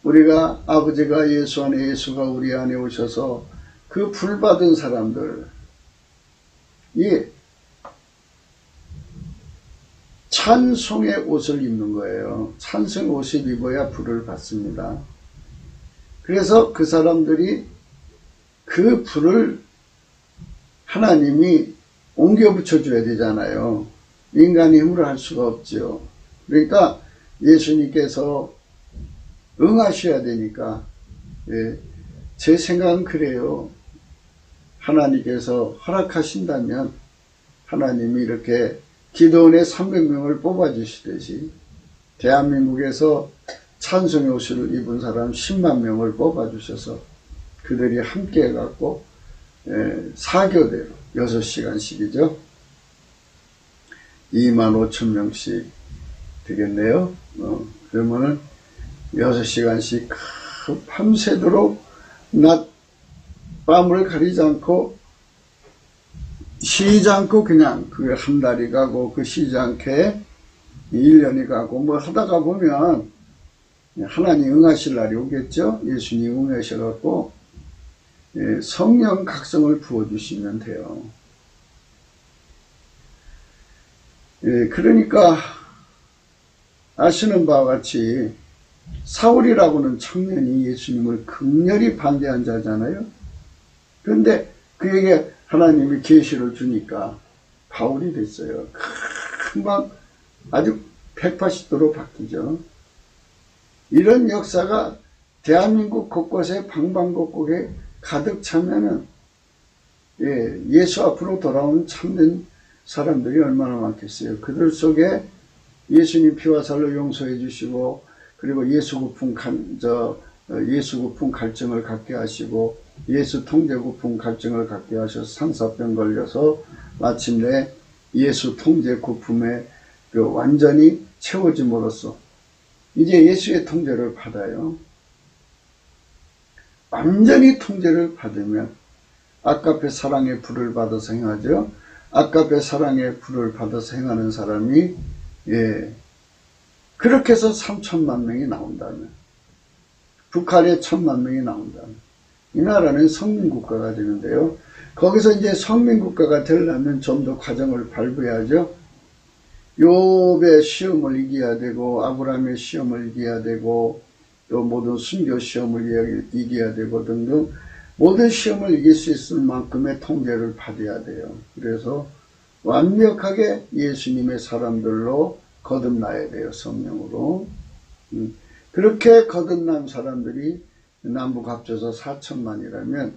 우리가 아버지가 예수 안에 예수가 우리 안에 오셔서 그 불받은 사람들 이 찬송의 옷을 입는 거예요. 찬송의 옷을 입어야 불을 받습니다. 그래서 그 사람들이 그 불을 하나님이 옮겨 붙여줘야 되잖아요. 인간의 힘으로 할 수가 없죠. 그러니까 예수님께서 응하셔야 되니까 제 생각은 그래요. 하나님께서 허락하신다면 하나님이 이렇게 기드온의 300명을 뽑아주시듯이 대한민국에서 찬송의 옷을 입은 사람 10만 명을 뽑아주셔서 그들이 함께 해갖고 사교대로 6시간씩이죠. 25,000명씩 되겠네요. 그러면은 6시간씩 밤새도록 낮 밤을 가리지 않고 쉬지 않고 그냥 그게 한 달이 가고 그 쉬지 않게 1년이 가고 뭐 하다가 보면 하나님 응하실 날이 오겠죠. 예수님 응하셔갖고 성령 각성을 부어주시면 돼요. 그러니까 아시는 바와 같이 사울이라고는 청년이 예수님을 극렬히 반대한 자잖아요. 그런데 그에게 하나님이 계시를 주니까 바울이 됐어요. 금방 아주 180도로 바뀌죠. 이런 역사가 대한민국 곳곳에 방방곡곡에 가득 차면은 예수 앞으로 돌아온 참된 사람들이 얼마나 많겠어요. 그들 속에 예수님 피와 살로 용서해 주시고 그리고 예수 구품 갈증을 갖게 하시고 예수 통제 구품 갈증을 갖게 하셔서 상사병 걸려서 마침내 예수 통제 구품에 완전히 채워짐으로써 이제 예수의 통제를 받아요. 완전히 통제를 받으면 아까페 사랑의 불을 받아서 행하죠. 아까페 사랑의 불을 받아서 행하는 사람이 그렇게 해서 3천만 명이 나온다면 북한에 1,000만 명이 나온다면 이 나라는 성민국가가 되는데요. 거기서 이제 성민국가가 되려면 좀 더 과정을 밟아야죠. 욥의 시험을 이겨야 되고, 아브라함의 시험을 이겨야 되고, 또 모든 순교 시험을 이겨야 되고 등등 모든 시험을 이길 수 있을 만큼의 통제를 받아야 돼요. 그래서 완벽하게 예수님의 사람들로 거듭나야 돼요. 성령으로. 그렇게 거듭난 사람들이 남북 합쳐서 4천만이라면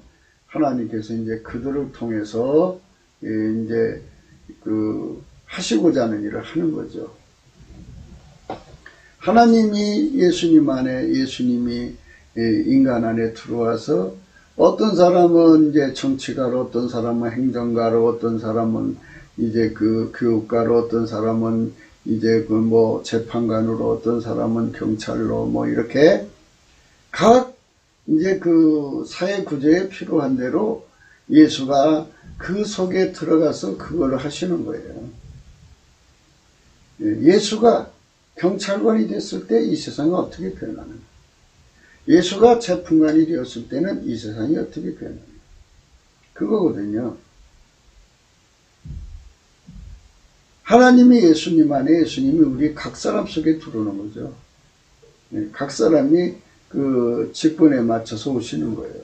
하나님께서 이제 그들을 통해서 이제 하시고자 하는 일을 하는 거죠. 하나님이 예수님 안에, 예수님이 인간 안에 들어와서 어떤 사람은 이제 정치가로, 어떤 사람은 행정가로, 어떤 사람은 이제 교육가로, 어떤 사람은 이제 재판관으로, 어떤 사람은 경찰로, 이렇게 각 이제 사회 구조에 필요한 대로 예수가 그 속에 들어가서 그걸 하시는 거예요. 예수가 경찰관이 됐을 때 이 세상은 어떻게 변하는가? 예수가 재판관이 되었을 때는 이 세상이 어떻게 변하는가? 그거거든요. 하나님이 예수님 안에, 예수님이 우리 각 사람 속에 들어오는 거죠. 각 사람이 그 직분에 맞춰서 오시는 거예요.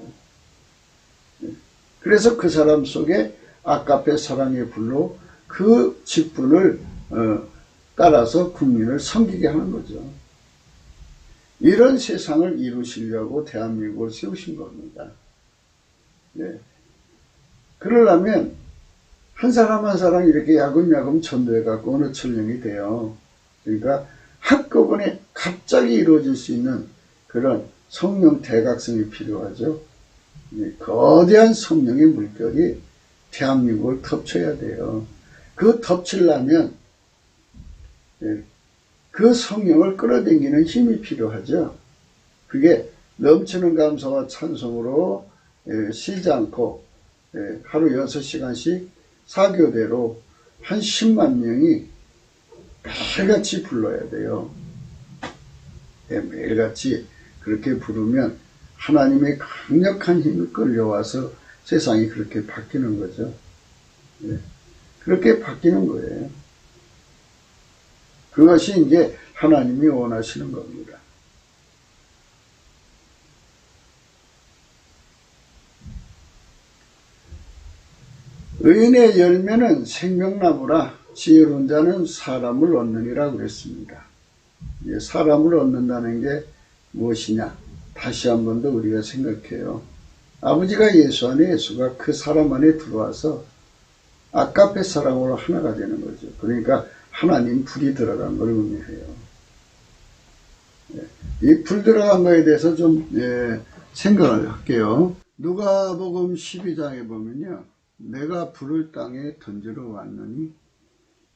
그래서 그 사람 속에 아까페 사랑의 불로 그 직분을 따라서 국민을 섬기게 하는 거죠. 이런 세상을 이루시려고 대한민국을 세우신 겁니다. 네. 그러려면 한 사람 한 사람 이렇게 야금야금 전도해갖고 어느 천령이 돼요. 그러니까 한꺼번에 갑자기 이루어질 수 있는 그런 성령 대각성이 필요하죠. 거대한 성령의 물결이 대한민국을 덮쳐야 돼요. 그 덮치려면 그 성령을 끌어당기는 힘이 필요하죠. 그게 넘치는 감사와 찬송으로 쉬지 않고 하루 6시간씩 사교대로 한 10만 명이 매일같이 불러야 돼요. 매일같이 그렇게 부르면 하나님의 강력한 힘이 끌려와서 세상이 그렇게 바뀌는 거죠. 그렇게 바뀌는 거예요. 그것이 이제 하나님이 원하시는 겁니다. 의인의 열매는 생명나무라 지혜로운 자는 사람을 얻느니라 그랬습니다. 사람을 얻는다는 게 무엇이냐? 다시 한 번 더 우리가 생각해요. 아버지가 예수 안에, 예수가 그 사람 안에 들어와서 아까페 사랑으로 하나가 되는 거죠. 그러니까 하나님 불이 들어간 걸 의미해요. 이 불 들어간 거에 대해서 좀 생각을 할게요. 누가복음 12장에 보면요. 내가 불을 땅에 던지러 왔느니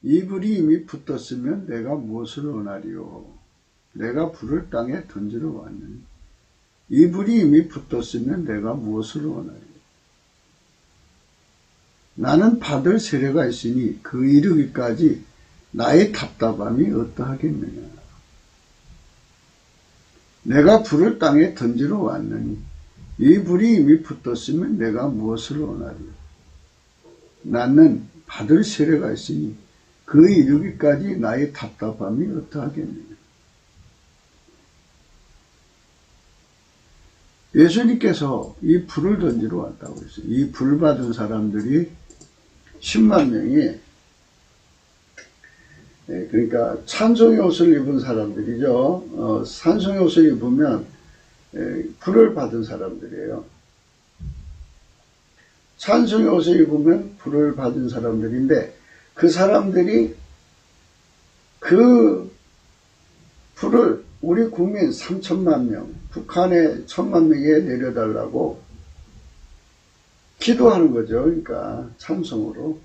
이 불이 이미 붙었으면 내가 무엇을 원하리요. 내가 불을 땅에 던지러 왔느니 이 불이 이미 붙었으면 내가 무엇을 원하리요. 나는 받을 세례가 있으니 그 이르기까지 나의 답답함이 어떠하겠느냐. 내가 불을 땅에 던지러 왔느니 이 불이 이미 붙었으면 내가 무엇을 원하리요. 나는 받을 세례가 있으니 그 이르기까지 나의 답답함이 어떠하겠느냐. 예수님께서 이 불을 던지러 왔다고 했어요. 이 불 받은 사람들이 10만 명이 그러니까 찬송의 옷을 입은 사람들이죠. 찬송의 옷을 입으면 불을 받은 사람들이에요. 찬송의 옷을 입으면 불을 받은 사람들인데 그 사람들이 그 불을 우리 국민 3천만 명, 북한에 1,000만 명에 내려달라고 기도하는 거죠. 그러니까 찬송으로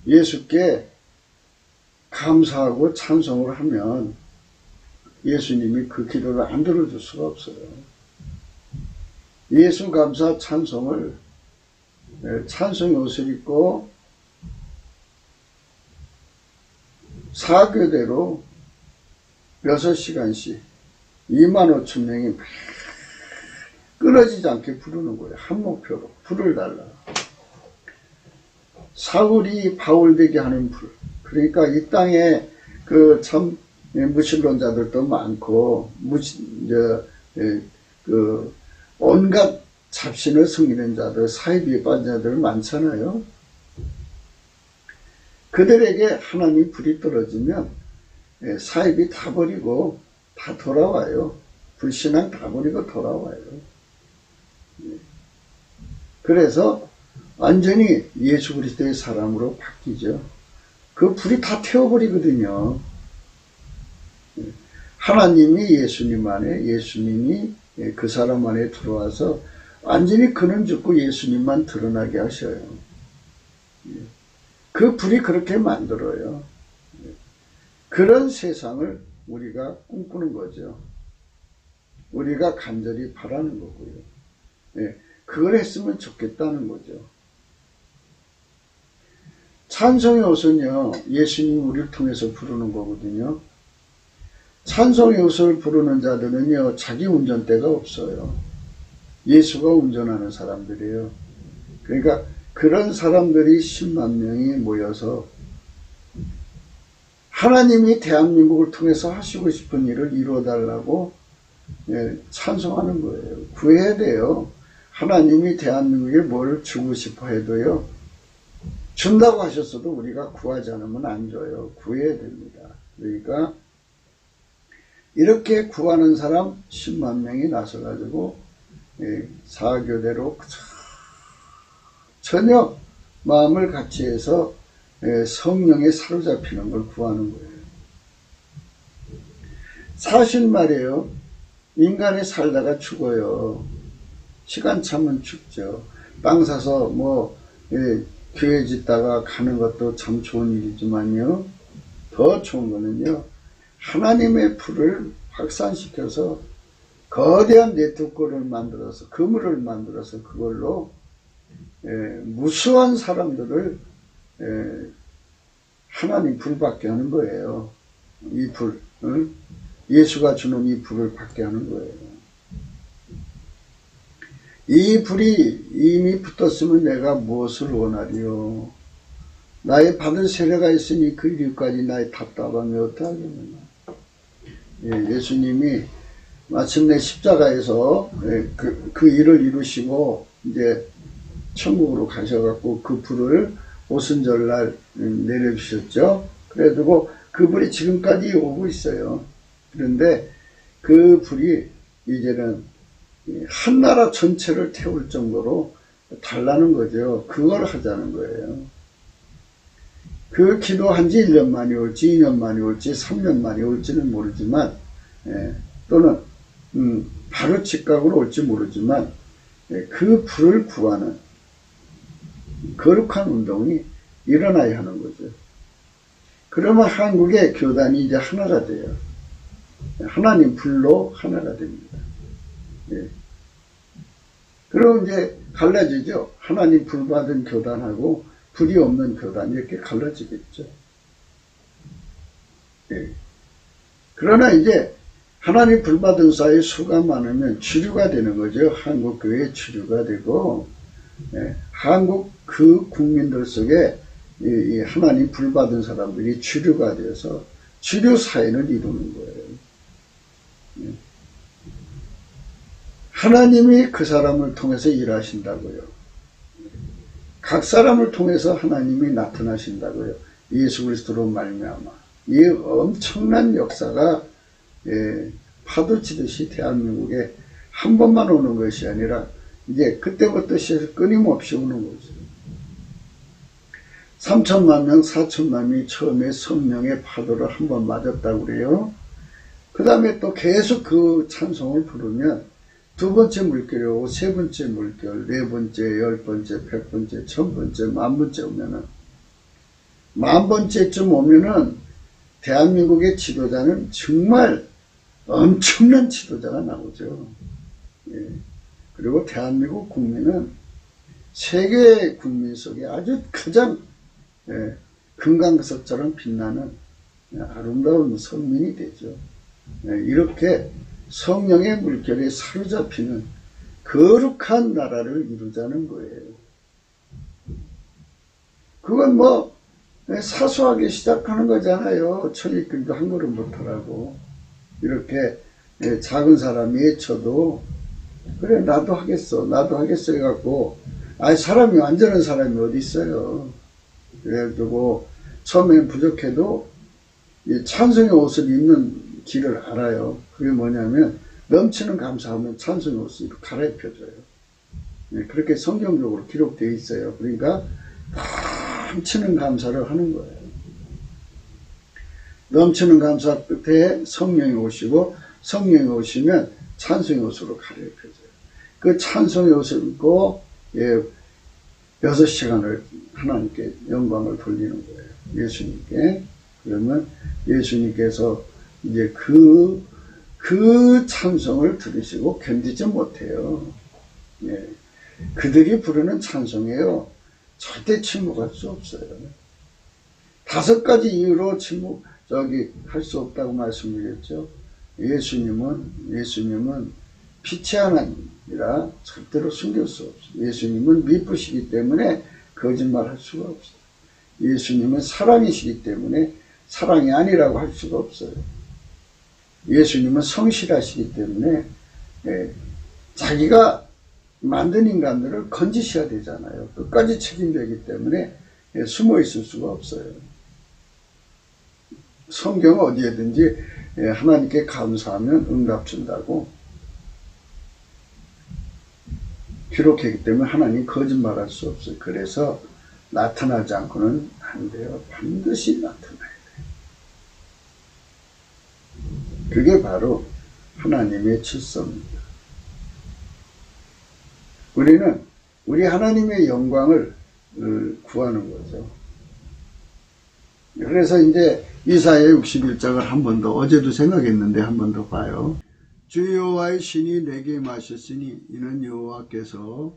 예수께 감사하고 찬송을 하면 예수님이 그 기도를 안 들어줄 수가 없어요. 예수 감사 찬송을 찬송의 옷을 입고 사교대로 6시간씩 25,000명이 끊어지지 않게 부르는 거예요. 한 목표로 불을 달라. 사울이 바울 되게 하는 불. 그러니까 이 땅에 그 참 무신론자들도 많고 그 온갖 잡신을 섬기는 자들, 사이비에 빠진 자들 많잖아요. 그들에게 하나님 불이 떨어지면 사이비 다 버리고 다 돌아와요. 불신앙 다 버리고 돌아와요. 그래서 완전히 예수 그리스도의 사람으로 바뀌죠. 그 불이 다 태워버리거든요. 하나님이 예수님 안에, 예수님이 그 사람 안에 들어와서 완전히 그는 죽고 예수님만 드러나게 하셔요. 그 불이 그렇게 만들어요. 그런 세상을 우리가 꿈꾸는 거죠. 우리가 간절히 바라는 거고요. 그걸 했으면 좋겠다는 거죠. 찬송의 옷은요, 예수님이 우리를 통해서 부르는 거거든요. 찬송의 옷을 부르는 자들은요, 자기 운전대가 없어요. 예수가 운전하는 사람들이에요. 그러니까 그런 사람들이 10만 명이 모여서 하나님이 대한민국을 통해서 하시고 싶은 일을 이루어달라고 찬송하는 거예요. 구해야 돼요. 하나님이 대한민국에 뭘 주고 싶어 해도요, 준다고 하셨어도 우리가 구하지 않으면 안 줘요. 구해야 됩니다. 그러니까 이렇게 구하는 사람 10만 명이 나서가지고 사교대로 전혀 마음을 같이 해서 성령에 사로잡히는 걸 구하는 거예요. 사실 말이에요. 인간이 살다가 죽어요. 시간 차면 죽죠. 땅 사서 교회 짓다가 가는 것도 참 좋은 일이지만요. 더 좋은 거는요. 하나님의 불을 확산시켜서 거대한 네트워크를 만들어서, 그물을 만들어서 그걸로 무수한 사람들을 하나님 불 받게 하는 거예요. 이 불, 예수가 주는 이 불을 받게 하는 거예요. 이 불이 이미 붙었으면 내가 무엇을 원하리요? 나의 받을 세례가 있으니 그 이유까지 나의 답답함이 어떠하겠느냐? 예수님이 마침내 십자가에서 그 일을 이루시고 이제 천국으로 가셔갖고 그 불을 오순절날 내려주셨죠. 그래가지고 그 불이 지금까지 오고 있어요. 그런데 그 불이 이제는 한 나라 전체를 태울 정도로 달라는 거죠. 그걸 하자는 거예요. 그 기도한 지 1년 만이 올지 2년 만이 올지 3년 만이 올지는 모르지만 또는 바로 직각으로 올지 모르지만 그 불을 구하는 거룩한 운동이 일어나야 하는 거죠. 그러면 한국의 교단이 이제 하나가 돼요. 하나님 불로 하나가 됩니다. 그럼 이제 갈라지죠. 하나님 불 받은 교단하고 불이 없는 교단 이렇게 갈라지겠죠. 그러나 이제 하나님 불 받은 사이에 수가 많으면 주류가 되는 거죠. 한국 교회의 주류가 되고 한국 그 국민들 속에 이 하나님 불 받은 사람들이 주류가 되어서 주류 사회를 이루는 거예요. 하나님이 그 사람을 통해서 일하신다고요. 각 사람을 통해서 하나님이 나타나신다고요. 예수 그리스도로 말미암아. 이 엄청난 역사가 파도치듯이 대한민국에 한 번만 오는 것이 아니라 이제 그때부터 시작해서 끊임없이 오는 거죠. 3천만 명, 4천만 명이 처음에 성령의 파도를 한 번 맞았다고 그래요. 그 다음에 또 계속 그 찬송을 부르면 두 번째 물결이 오고 세 번째 물결, 네 번째, 10번째, 100번째, 1000번째, 10,000번째 오면은, 10,000번째쯤 오면은 대한민국의 지도자는 정말 엄청난 지도자가 나오죠. 그리고 대한민국 국민은 세계 국민 속에 아주 가장 금강석처럼 빛나는 아름다운 선민이 되죠. 이렇게 성령의 물결에 사로잡히는 거룩한 나라를 이루자는 거예요. 그건 뭐 사소하게 시작하는 거잖아요. 천리길도 한 걸음부터라고. 이렇게 작은 사람이 외쳐도 그래 나도 하겠어 해갖고 사람이 완전한 사람이 어디 있어요. 그래가지고 처음엔 부족해도 이 찬송의 옷을 입는 길을 알아요. 그게 뭐냐면 넘치는 감사하면 찬송의 옷을 갈아입혀줘요. 그렇게 성경적으로 기록되어 있어요. 그러니까 넘치는 감사를 하는 거예요. 넘치는 감사 끝에 성령이 오시고 성령이 오시면 찬송의 옷으로 갈아입혀져요. 그 찬송의 옷을 입고 6시간을 하나님께 영광을 돌리는 거예요. 예수님께. 그러면 예수님께서 이제 그 찬송을 들으시고 견디지 못해요. 그들이 부르는 찬송이에요. 절대 침묵할 수 없어요. 5가지 이유로 할 수 없다고 말씀드렸죠. 예수님은 빛의 하나님이라 절대로 숨길 수 없어요. 예수님은 미쁘시기 때문에 거짓말할 수가 없어요. 예수님은 사랑이시기 때문에 사랑이 아니라고 할 수가 없어요. 예수님은 성실하시기 때문에 자기가 만든 인간들을 건지셔야 되잖아요. 끝까지 책임지기 때문에 숨어 있을 수가 없어요. 성경 어디에든지 하나님께 감사하면 응답 준다고 기록했기 때문에 하나님 거짓말할 수 없어요. 그래서 나타나지 않고는 안 돼요. 반드시 나타나야 돼요. 그게 바로 하나님의 질서입니다. 우리는 우리 하나님의 영광을 구하는 거죠. 그래서 이제 이사야 61장을 한 번 더, 어제도 생각했는데 한 번 더 봐요. 주 여호와의 신이 내게 마셨으니 이는 여호와께서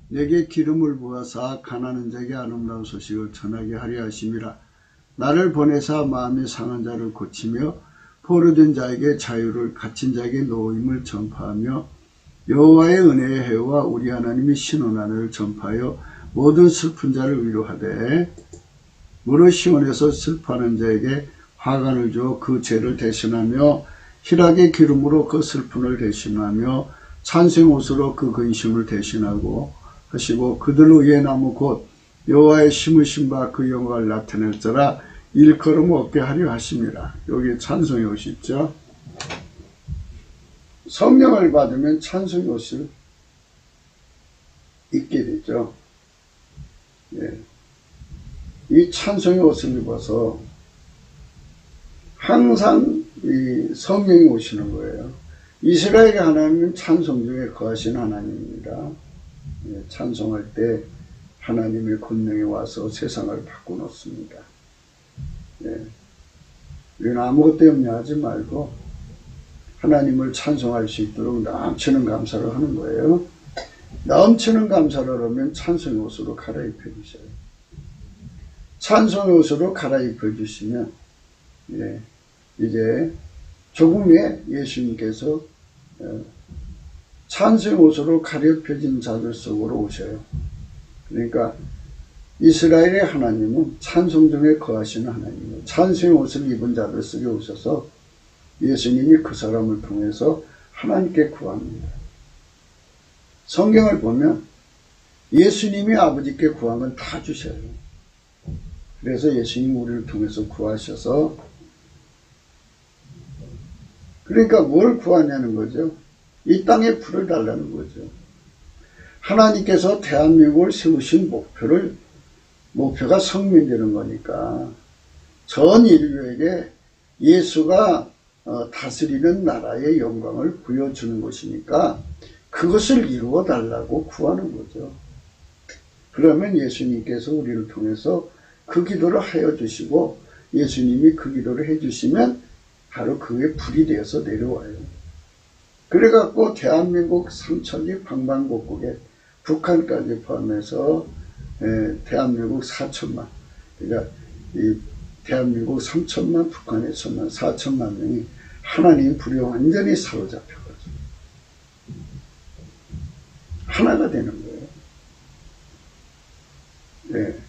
내게 기름을 부어사 가난한 자에게 아름다운 소식을 전하게 하려 하심이라. 나를 보내사 마음이 상한 자를 고치며 포로된 자에게 자유를, 갇힌 자에게 노임을 전파하며 여호와의 은혜의 해와 우리 하나님이 신원하늘을 전파하여 모든 슬픈 자를 위로하되 무릇 시온에서 슬퍼하는 자에게 화관을 주어 그 죄를 대신하며 희락의 기름으로 그 슬픔을 대신하며 찬송 옷으로 그 근심을 대신하고 하시고 그들로 위에 나무 곧 여호와의 심으신 바 그 영광을 나타낼 자라 일컬음 얻게 하려 하심이라. 여기 찬송의 옷이 있죠. 성령을 받으면 찬송의 옷을 입게 되죠. 이 찬송의 옷을 입어서 항상 이 성령이 오시는 거예요. 이스라엘의 하나님은 찬송 중에 거하신 하나님입니다. 찬송할 때 하나님의 권능이 와서 세상을 바꿔놓습니다. 우리는 아무것도 염려하지 말고 하나님을 찬송할 수 있도록 넘치는 감사를 하는 거예요. 넘치는 감사를 하면 찬송의 옷으로 갈아입혀 주셔요. 찬송의 옷으로 갈아입혀 주시면 이제 조금 후에 예수님께서 찬송의 옷으로 갈아입혀진 자들 속으로 오셔요. 그러니까 이스라엘의 하나님은 찬송 중에 거하시는 하나님이에요. 찬송의 옷을 입은 자들 속에 오셔서 예수님이 그 사람을 통해서 하나님께 구합니다. 성경을 보면 예수님이 아버지께 구한 건 다 주셔요. 그래서 예수님이 우리를 통해서 구하셔서 그러니까 뭘 구하냐는 거죠. 이 땅에 불을 달라는 거죠. 하나님께서 대한민국을 세우신 목표가 성민되는 거니까 전 인류에게 예수가 다스리는 나라의 영광을 부여주는 것이니까 그것을 이루어 달라고 구하는 거죠. 그러면 예수님께서 우리를 통해서 그 기도를 하여 주시고 예수님이 그 기도를 해 주시면 바로 그게 불이 되어서 내려와요. 그래갖고 대한민국 삼천리 방방곡곡에 북한까지 포함해서 대한민국 4천만, 그러니까 이 대한민국 3천만, 북한에 1천만, 4천만 명이 하나님 불에 완전히 사로잡혀가지고 하나가 되는 거예요. 네.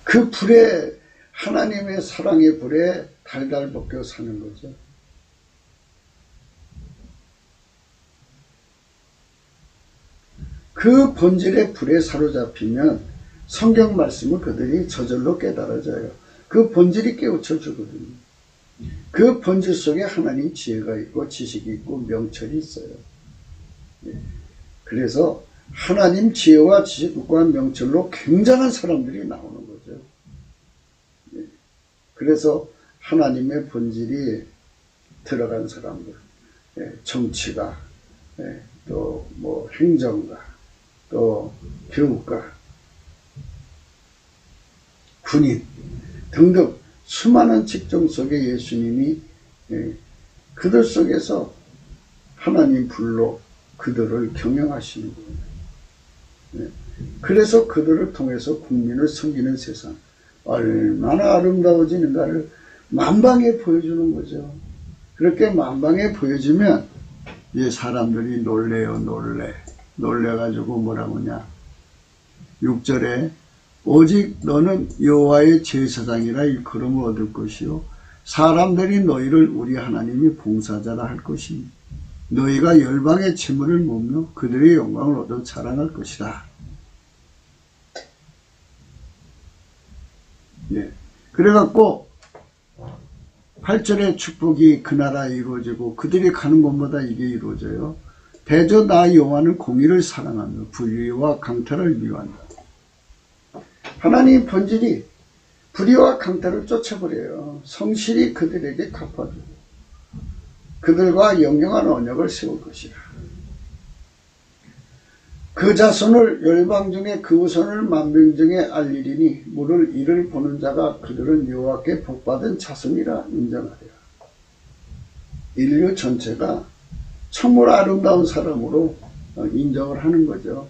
그 불에, 하나님의 사랑의 불에 달달 벗겨 사는 거죠. 그 본질의 불에 사로잡히면 성경 말씀을 그들이 저절로 깨달아져요. 그 본질이 깨우쳐 주거든요. 그 본질 속에 하나님 지혜가 있고 지식이 있고 명철이 있어요. 그래서 하나님 지혜와 지식과 명철로 굉장한 사람들이 나오는 거죠. 그래서 하나님의 본질이 들어간 사람들, 정치가, 또 뭐 행정가, 또 교육가, 군인 등등 수많은 직종 속에 예수님이 그들 속에서 하나님 불로 그들을 경영하시는 거예요. 그래서 그들을 통해서 국민을 섬기는 세상 얼마나 아름다워지는가를 만방에 보여주는 거죠. 그렇게 만방에 보여주면 사람들이 놀래요. 놀래가지고 뭐라고 하냐. 6절에 오직 너는 여호와의 제사장이라 일컬음을 얻을 것이요 사람들이 너희를 우리 하나님이 봉사자라 할 것이니 너희가 열방의 재물을 모으며 그들의 영광을 얻어 자랑할 것이다. 그래갖고 8절의 축복이 그 나라에 이루어지고 그들이 가는 곳마다 이게 이루어져요. 대저 나 여호와는 공의를 사랑하며 불의와 강탈을 미워한다. 하나님의 본질이 불의와 강탈을 쫓아버려요. 성실히 그들에게 갚아주고 그들과 영영한 언약을 세울 것이라. 그 자손을 열방 중에 그 후손을 만명 중에 알리리니 물을 이를 보는 자가 그들은 여호와께 복받은 자손이라 인정하리라. 인류 전체가 정말 아름다운 사람으로 인정을 하는 거죠.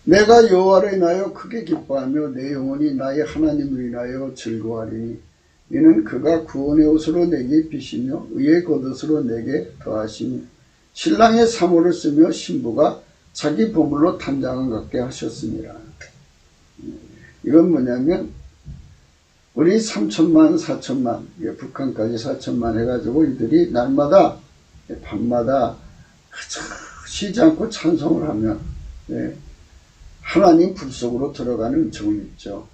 내가 여호와를 인하여 크게 기뻐하며 내 영혼이 나의 하나님을 인하여 즐거워하리니 이는 그가 구원의 옷으로 내게 비시며 의의 겉옷으로 내게 더하시니 신랑의 사모를 쓰며 신부가 자기 보물로 단장을 갖게 하셨습니다. 이건 뭐냐면 우리 3천만 4천만 북한까지 4천만 해가지고 이들이 날마다 밤마다 쉬지 않고 찬송을 하면 하나님 불 속으로 들어가는 은총을 입죠.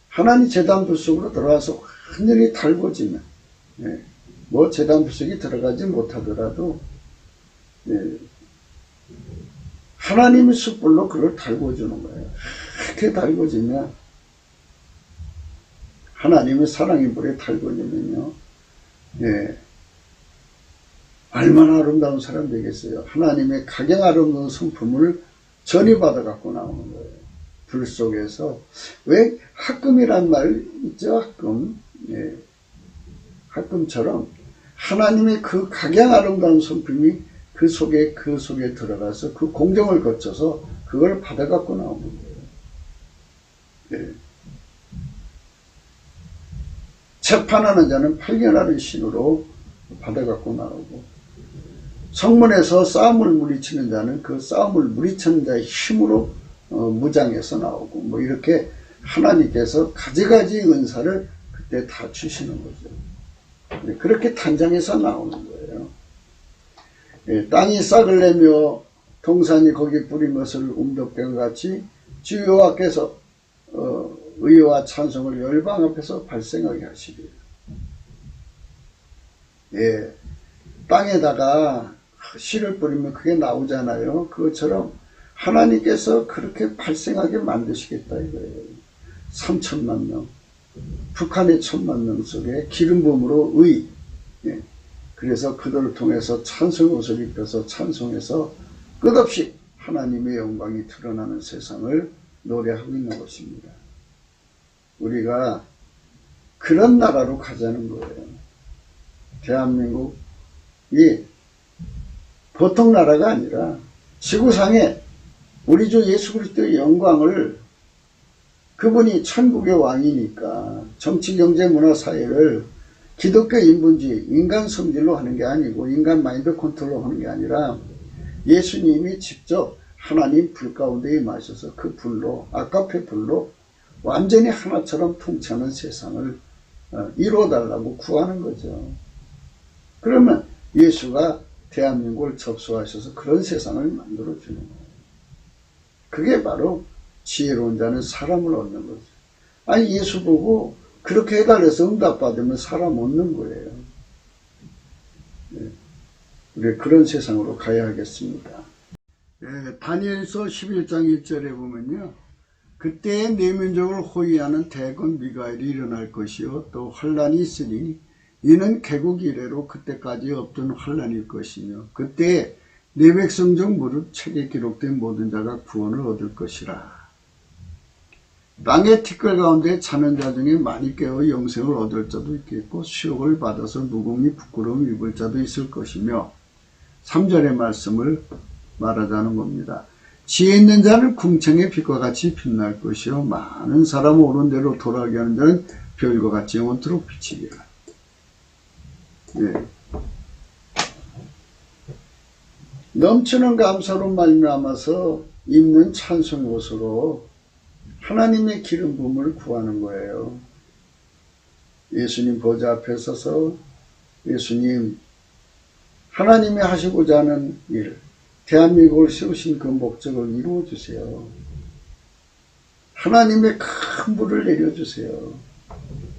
하나님 제단 불 속으로 들어가서 완전히 달궈지면 뭐 제단 불 속에 들어가지 못하더라도 하나님의 숯불로 그걸 달궈주는 거예요. 그렇게 달궈지면 하나님의 사랑의 불에 달궈지면요 얼마나 아름다운 사람 되겠어요. 하나님의 가장 아름다운 성품을 전이받아 갖고 나오는 거예요. 불 속에서. 왜 학금이란 말 있죠? 학금. 학금처럼 하나님의 그 가장 아름다운 성품이 그 속에 들어가서 그 공정을 거쳐서 그걸 받아 갖고 나오는 거예요. 재판하는 자는 팔견하는 신으로 받아 갖고 나오고 성문에서 싸움을 물리치는 자는 그 싸움을 물리치는 자의 힘으로 무장해서 나오고 뭐 이렇게 하나님께서 가지가지 은사를 그때 다 주시는 거죠. 그렇게 단장해서 나오는 거예요. 땅이 싹을 내며 동산이 거기 뿌린 것을 움덕된 같이 주 여호와께서 의와 찬송을 열방 앞에서 발생하게 하시리라. 땅에다가 씨를 뿌리면 그게 나오잖아요. 그것처럼 하나님께서 그렇게 발생하게 만드시겠다 이거예요. 3천만 명, 북한의 1,000만 명 속에 기름 부음으로 의. 그래서 그들을 통해서 찬송 옷을 입혀서 찬송해서 끝없이 하나님의 영광이 드러나는 세상을 노래하고 있는 것입니다. 우리가 그런 나라로 가자는 거예요. 대한민국이 보통 나라가 아니라 지구상에 우리 주 예수 그리스도의 영광을 그분이 천국의 왕이니까 정치, 경제, 문화, 사회를 기독교 인본주의, 인간 성질로 하는 게 아니고 인간 마인드 컨트롤로 하는 게 아니라 예수님이 직접 하나님 불 가운데 임하셔서 그 불로, 아까페 불로 완전히 하나처럼 통치하는 세상을 이루어달라고 구하는 거죠. 그러면 예수가 대한민국을 접수하셔서 그런 세상을 만들어주는 거예요. 그게 바로 지혜로운 자는 사람을 얻는 거죠. 아니, 예수 보고 그렇게 해달래서 응답받으면 사람 얻는 거예요. 네. 우리 그런 세상으로 가야 하겠습니다. 네, 다니엘서 11장 1절에 보면요. 그때 네 민족을 호위하는 대군 미가엘이 일어날 것이요 또 환란이 있으니 이는 개국 이래로 그때까지 없던 환란일 것이며 그때 네 백성 중 무릇 책에 기록된 모든 자가 구원을 얻을 것이라. 땅의 티끌 가운데 자는 자 중에 많이 깨어 영생을 얻을 자도 있겠고 수욕을 받아서 무공이 부끄러움 입을 자도 있을 것이며 3절의 말씀을 말하자는 겁니다. 지혜 있는 자는 궁창의 빛과 같이 빛날 것이요 많은 사람 옳은 대로 돌아가게 하는 자는 별과 같이 영원토록 비치리라. 네. 넘치는 감사로 말미암아서 입는 찬송 옷으로 하나님의 기름 부음을 구하는 거예요. 예수님 보좌 앞에 서서 예수님 하나님이 하시고자 하는 일, 대한민국을 세우신 그 목적을 이루어 주세요. 하나님의 큰 불을 내려주세요.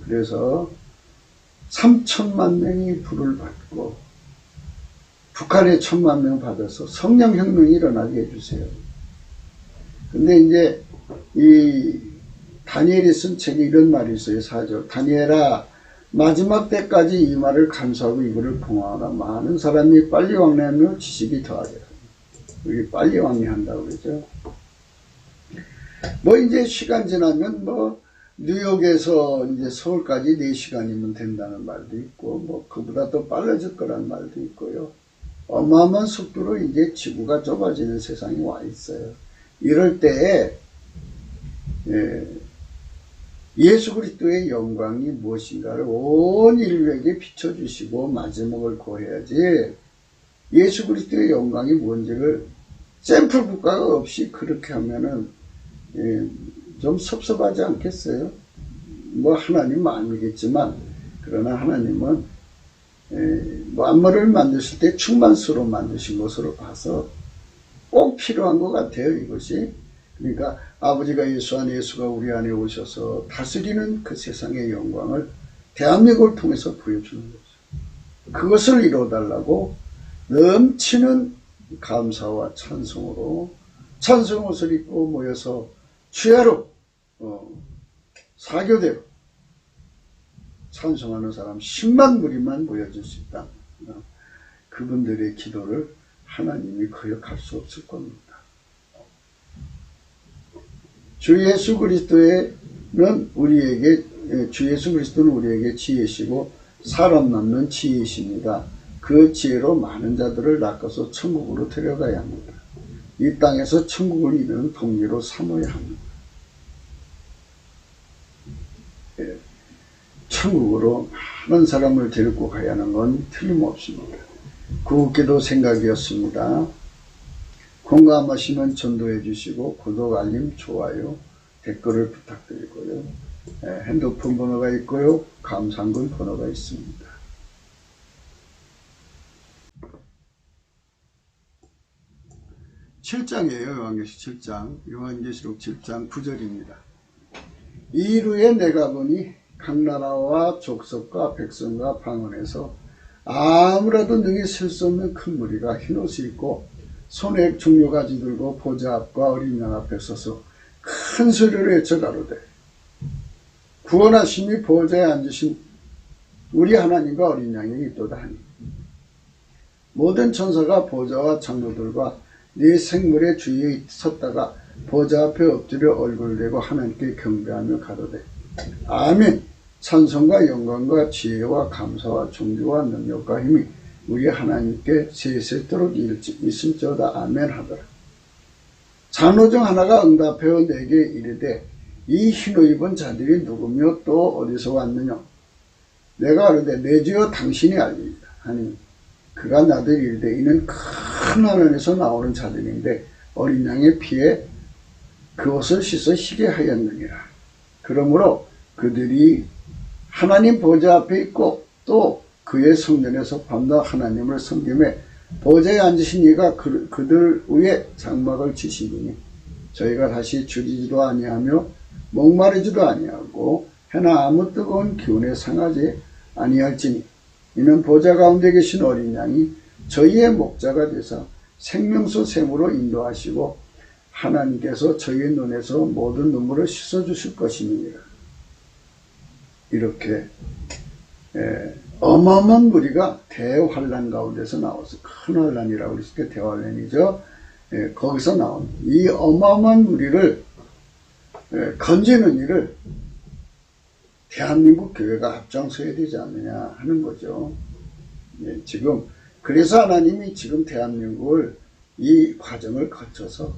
그래서 3천만 명이 불을 받고 북한에 1,000만 명 받아서 성령혁명이 일어나게 해주세요. 근데 이제 이 다니엘이 쓴 책에 이런 말이 있어요. 4절. 다니엘아 마지막 때까지 이 말을 감수하고 이거를 봉하라. 많은 사람이 빨리 왕래하며 지식이 더하리라. 여기 빨리 왕래한다고 그러죠. 뭐 이제 시간 지나면 뭐 뉴욕에서 이제 서울까지 4시간이면 된다는 말도 있고 뭐 그보다 더 빨라질 거란 말도 있고요. 어마어마한 속도로 이제 지구가 좁아지는 세상이 와 있어요. 이럴 때에 예수 그리스도의 영광이 무엇인가를 온 인류에게 비춰주시고 마지막을 고해야지 예수 그리스도의 영광이 뭔지를 샘플 국가가 없이 그렇게 하면은 좀 섭섭하지 않겠어요? 뭐 하나님 마음이겠지만 그러나 하나님은 만물을 만드실 때 충만스러워 만드신 것으로 봐서 꼭 필요한 것 같아요. 이것이. 그러니까 아버지가 예수 안에 예수가 우리 안에 오셔서 다스리는 그 세상의 영광을 대한민국을 통해서 보여주는 거죠. 그것을 이루어달라고 넘치는 감사와 찬송으로 찬송 옷을 입고 모여서 주야로 사교대로 찬송하는 사람 10만 무리만 모여줄 수 있다. 그분들의 기도를 하나님이 거역할 수 없을 겁니다. 주 예수 그리스도는 우리에게 지혜시고 사람 남는 지혜이십니다. 그 지혜로 많은 자들을 낚아서 천국으로 데려가야 합니다. 이 땅에서 천국을 이루는 동기로 삼아야 합니다. 천국으로 많은 사람을 데리고 가야 하는 건 틀림없습니다. 구기도 생각이었습니다. 공감하시면 전도해 주시고 구독, 알림, 좋아요, 댓글을 부탁드리고요. 핸드폰 번호가 있고요. 감상금 번호가 있습니다. 7장이에요. 요한계시록 7장. 요한계시록 7장 9절입니다. 이후에 내가 보니 각 나라와 족속과 백성과 방언에서 아무라도 능히 셀 수 없는 큰 무리가 흰옷을 입고 손에 종려가지 들고 보좌 앞과 어린 양 앞에 서서 큰 소리로 외쳐 가로되 구원하심이 보좌에 앉으신 우리 하나님과 어린 양에게 있도다 하니 모든 천사가 보좌와 장로들과 네 생물의 주위에 섰다가 보좌 앞에 엎드려 얼굴을 내고 하나님께 경배하며 가로되 아멘. 찬송과 영광과 지혜와 감사와 존귀와 능력과 힘이 우리 하나님께 세세토록 있을지어다. 아멘 하더라. 장로 중 하나가 응답하여 내게 이르되 이 흰옷 입은 자들이 누구며 또 어디서 왔느냐. 내가 그런데 내 주여 당신이 알리이다 하니 그가 나들 이르되 이는 큰 화면에서 나오는 자들인데 어린 양의 피에 그것을 씻어 희게 하였느니라. 그러므로 그들이 하나님 보좌 앞에 있고 또 그의 성전에서 밤낮 하나님을 섬김에 보좌에 앉으신 이가 그들 위에 장막을 치시니 저희가 다시 줄이지도 아니하며 목마르지도 아니하고 해나 아무 뜨거운 기운에 상하지 아니할지니 이는 보좌 가운데 계신 어린 양이 저희의 목자가 되사 생명수 샘으로 인도하시고 하나님께서 저희의 눈에서 모든 눈물을 씻어주실 것이니라. 이렇게 어마어마한 무리가 대환란 가운데서 나와서 큰 환란이라고 그랬을 때 대환란이죠. 거기서 나온 이 어마어마한 무리를 건지는 일을 대한민국 교회가 앞장서야 되지 않느냐 하는 거죠. 지금 그래서 하나님이 지금 대한민국을 이 과정을 거쳐서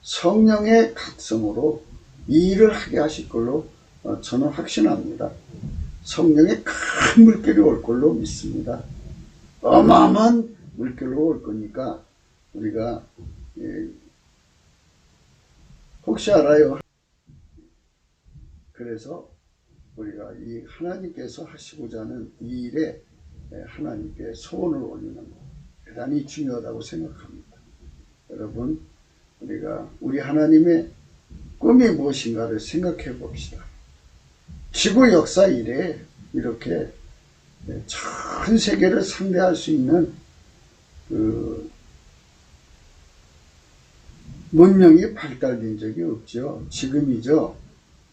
성령의 각성으로 이 일을 하게 하실 걸로 저는 확신합니다. 성령의 큰 물결이 올 걸로 믿습니다. 어마어마한 물결로 올 거니까 우리가 혹시 알아요? 그래서 우리가 이 하나님께서 하시고자 하는 이 일에 하나님께 소원을 올리는 것 대단히 중요하다고 생각합니다. 여러분 우리가 우리 하나님의 꿈이 무엇인가를 생각해 봅시다. 지구 역사 이래에 이렇게 전 세계를 상대할 수 있는 그 문명이 발달된 적이 없죠. 지금이죠.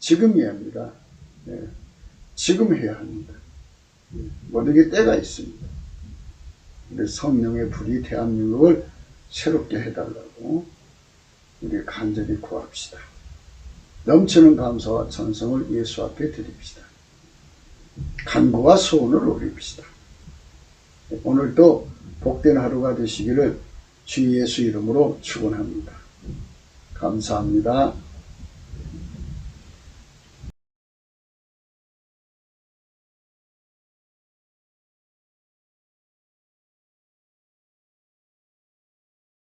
지금이야 합니다. 지금 해야 합니다. 모든 게 때가 있습니다. 근데 성령의 불이 대한민국을 새롭게 해달라고 우리 간절히 구합시다. 넘치는 감사와 찬송을 예수 앞에 드립시다. 간구와 소원을 올립시다. 오늘도 복된 하루가 되시기를 주 예수 이름으로 축원합니다. 감사합니다.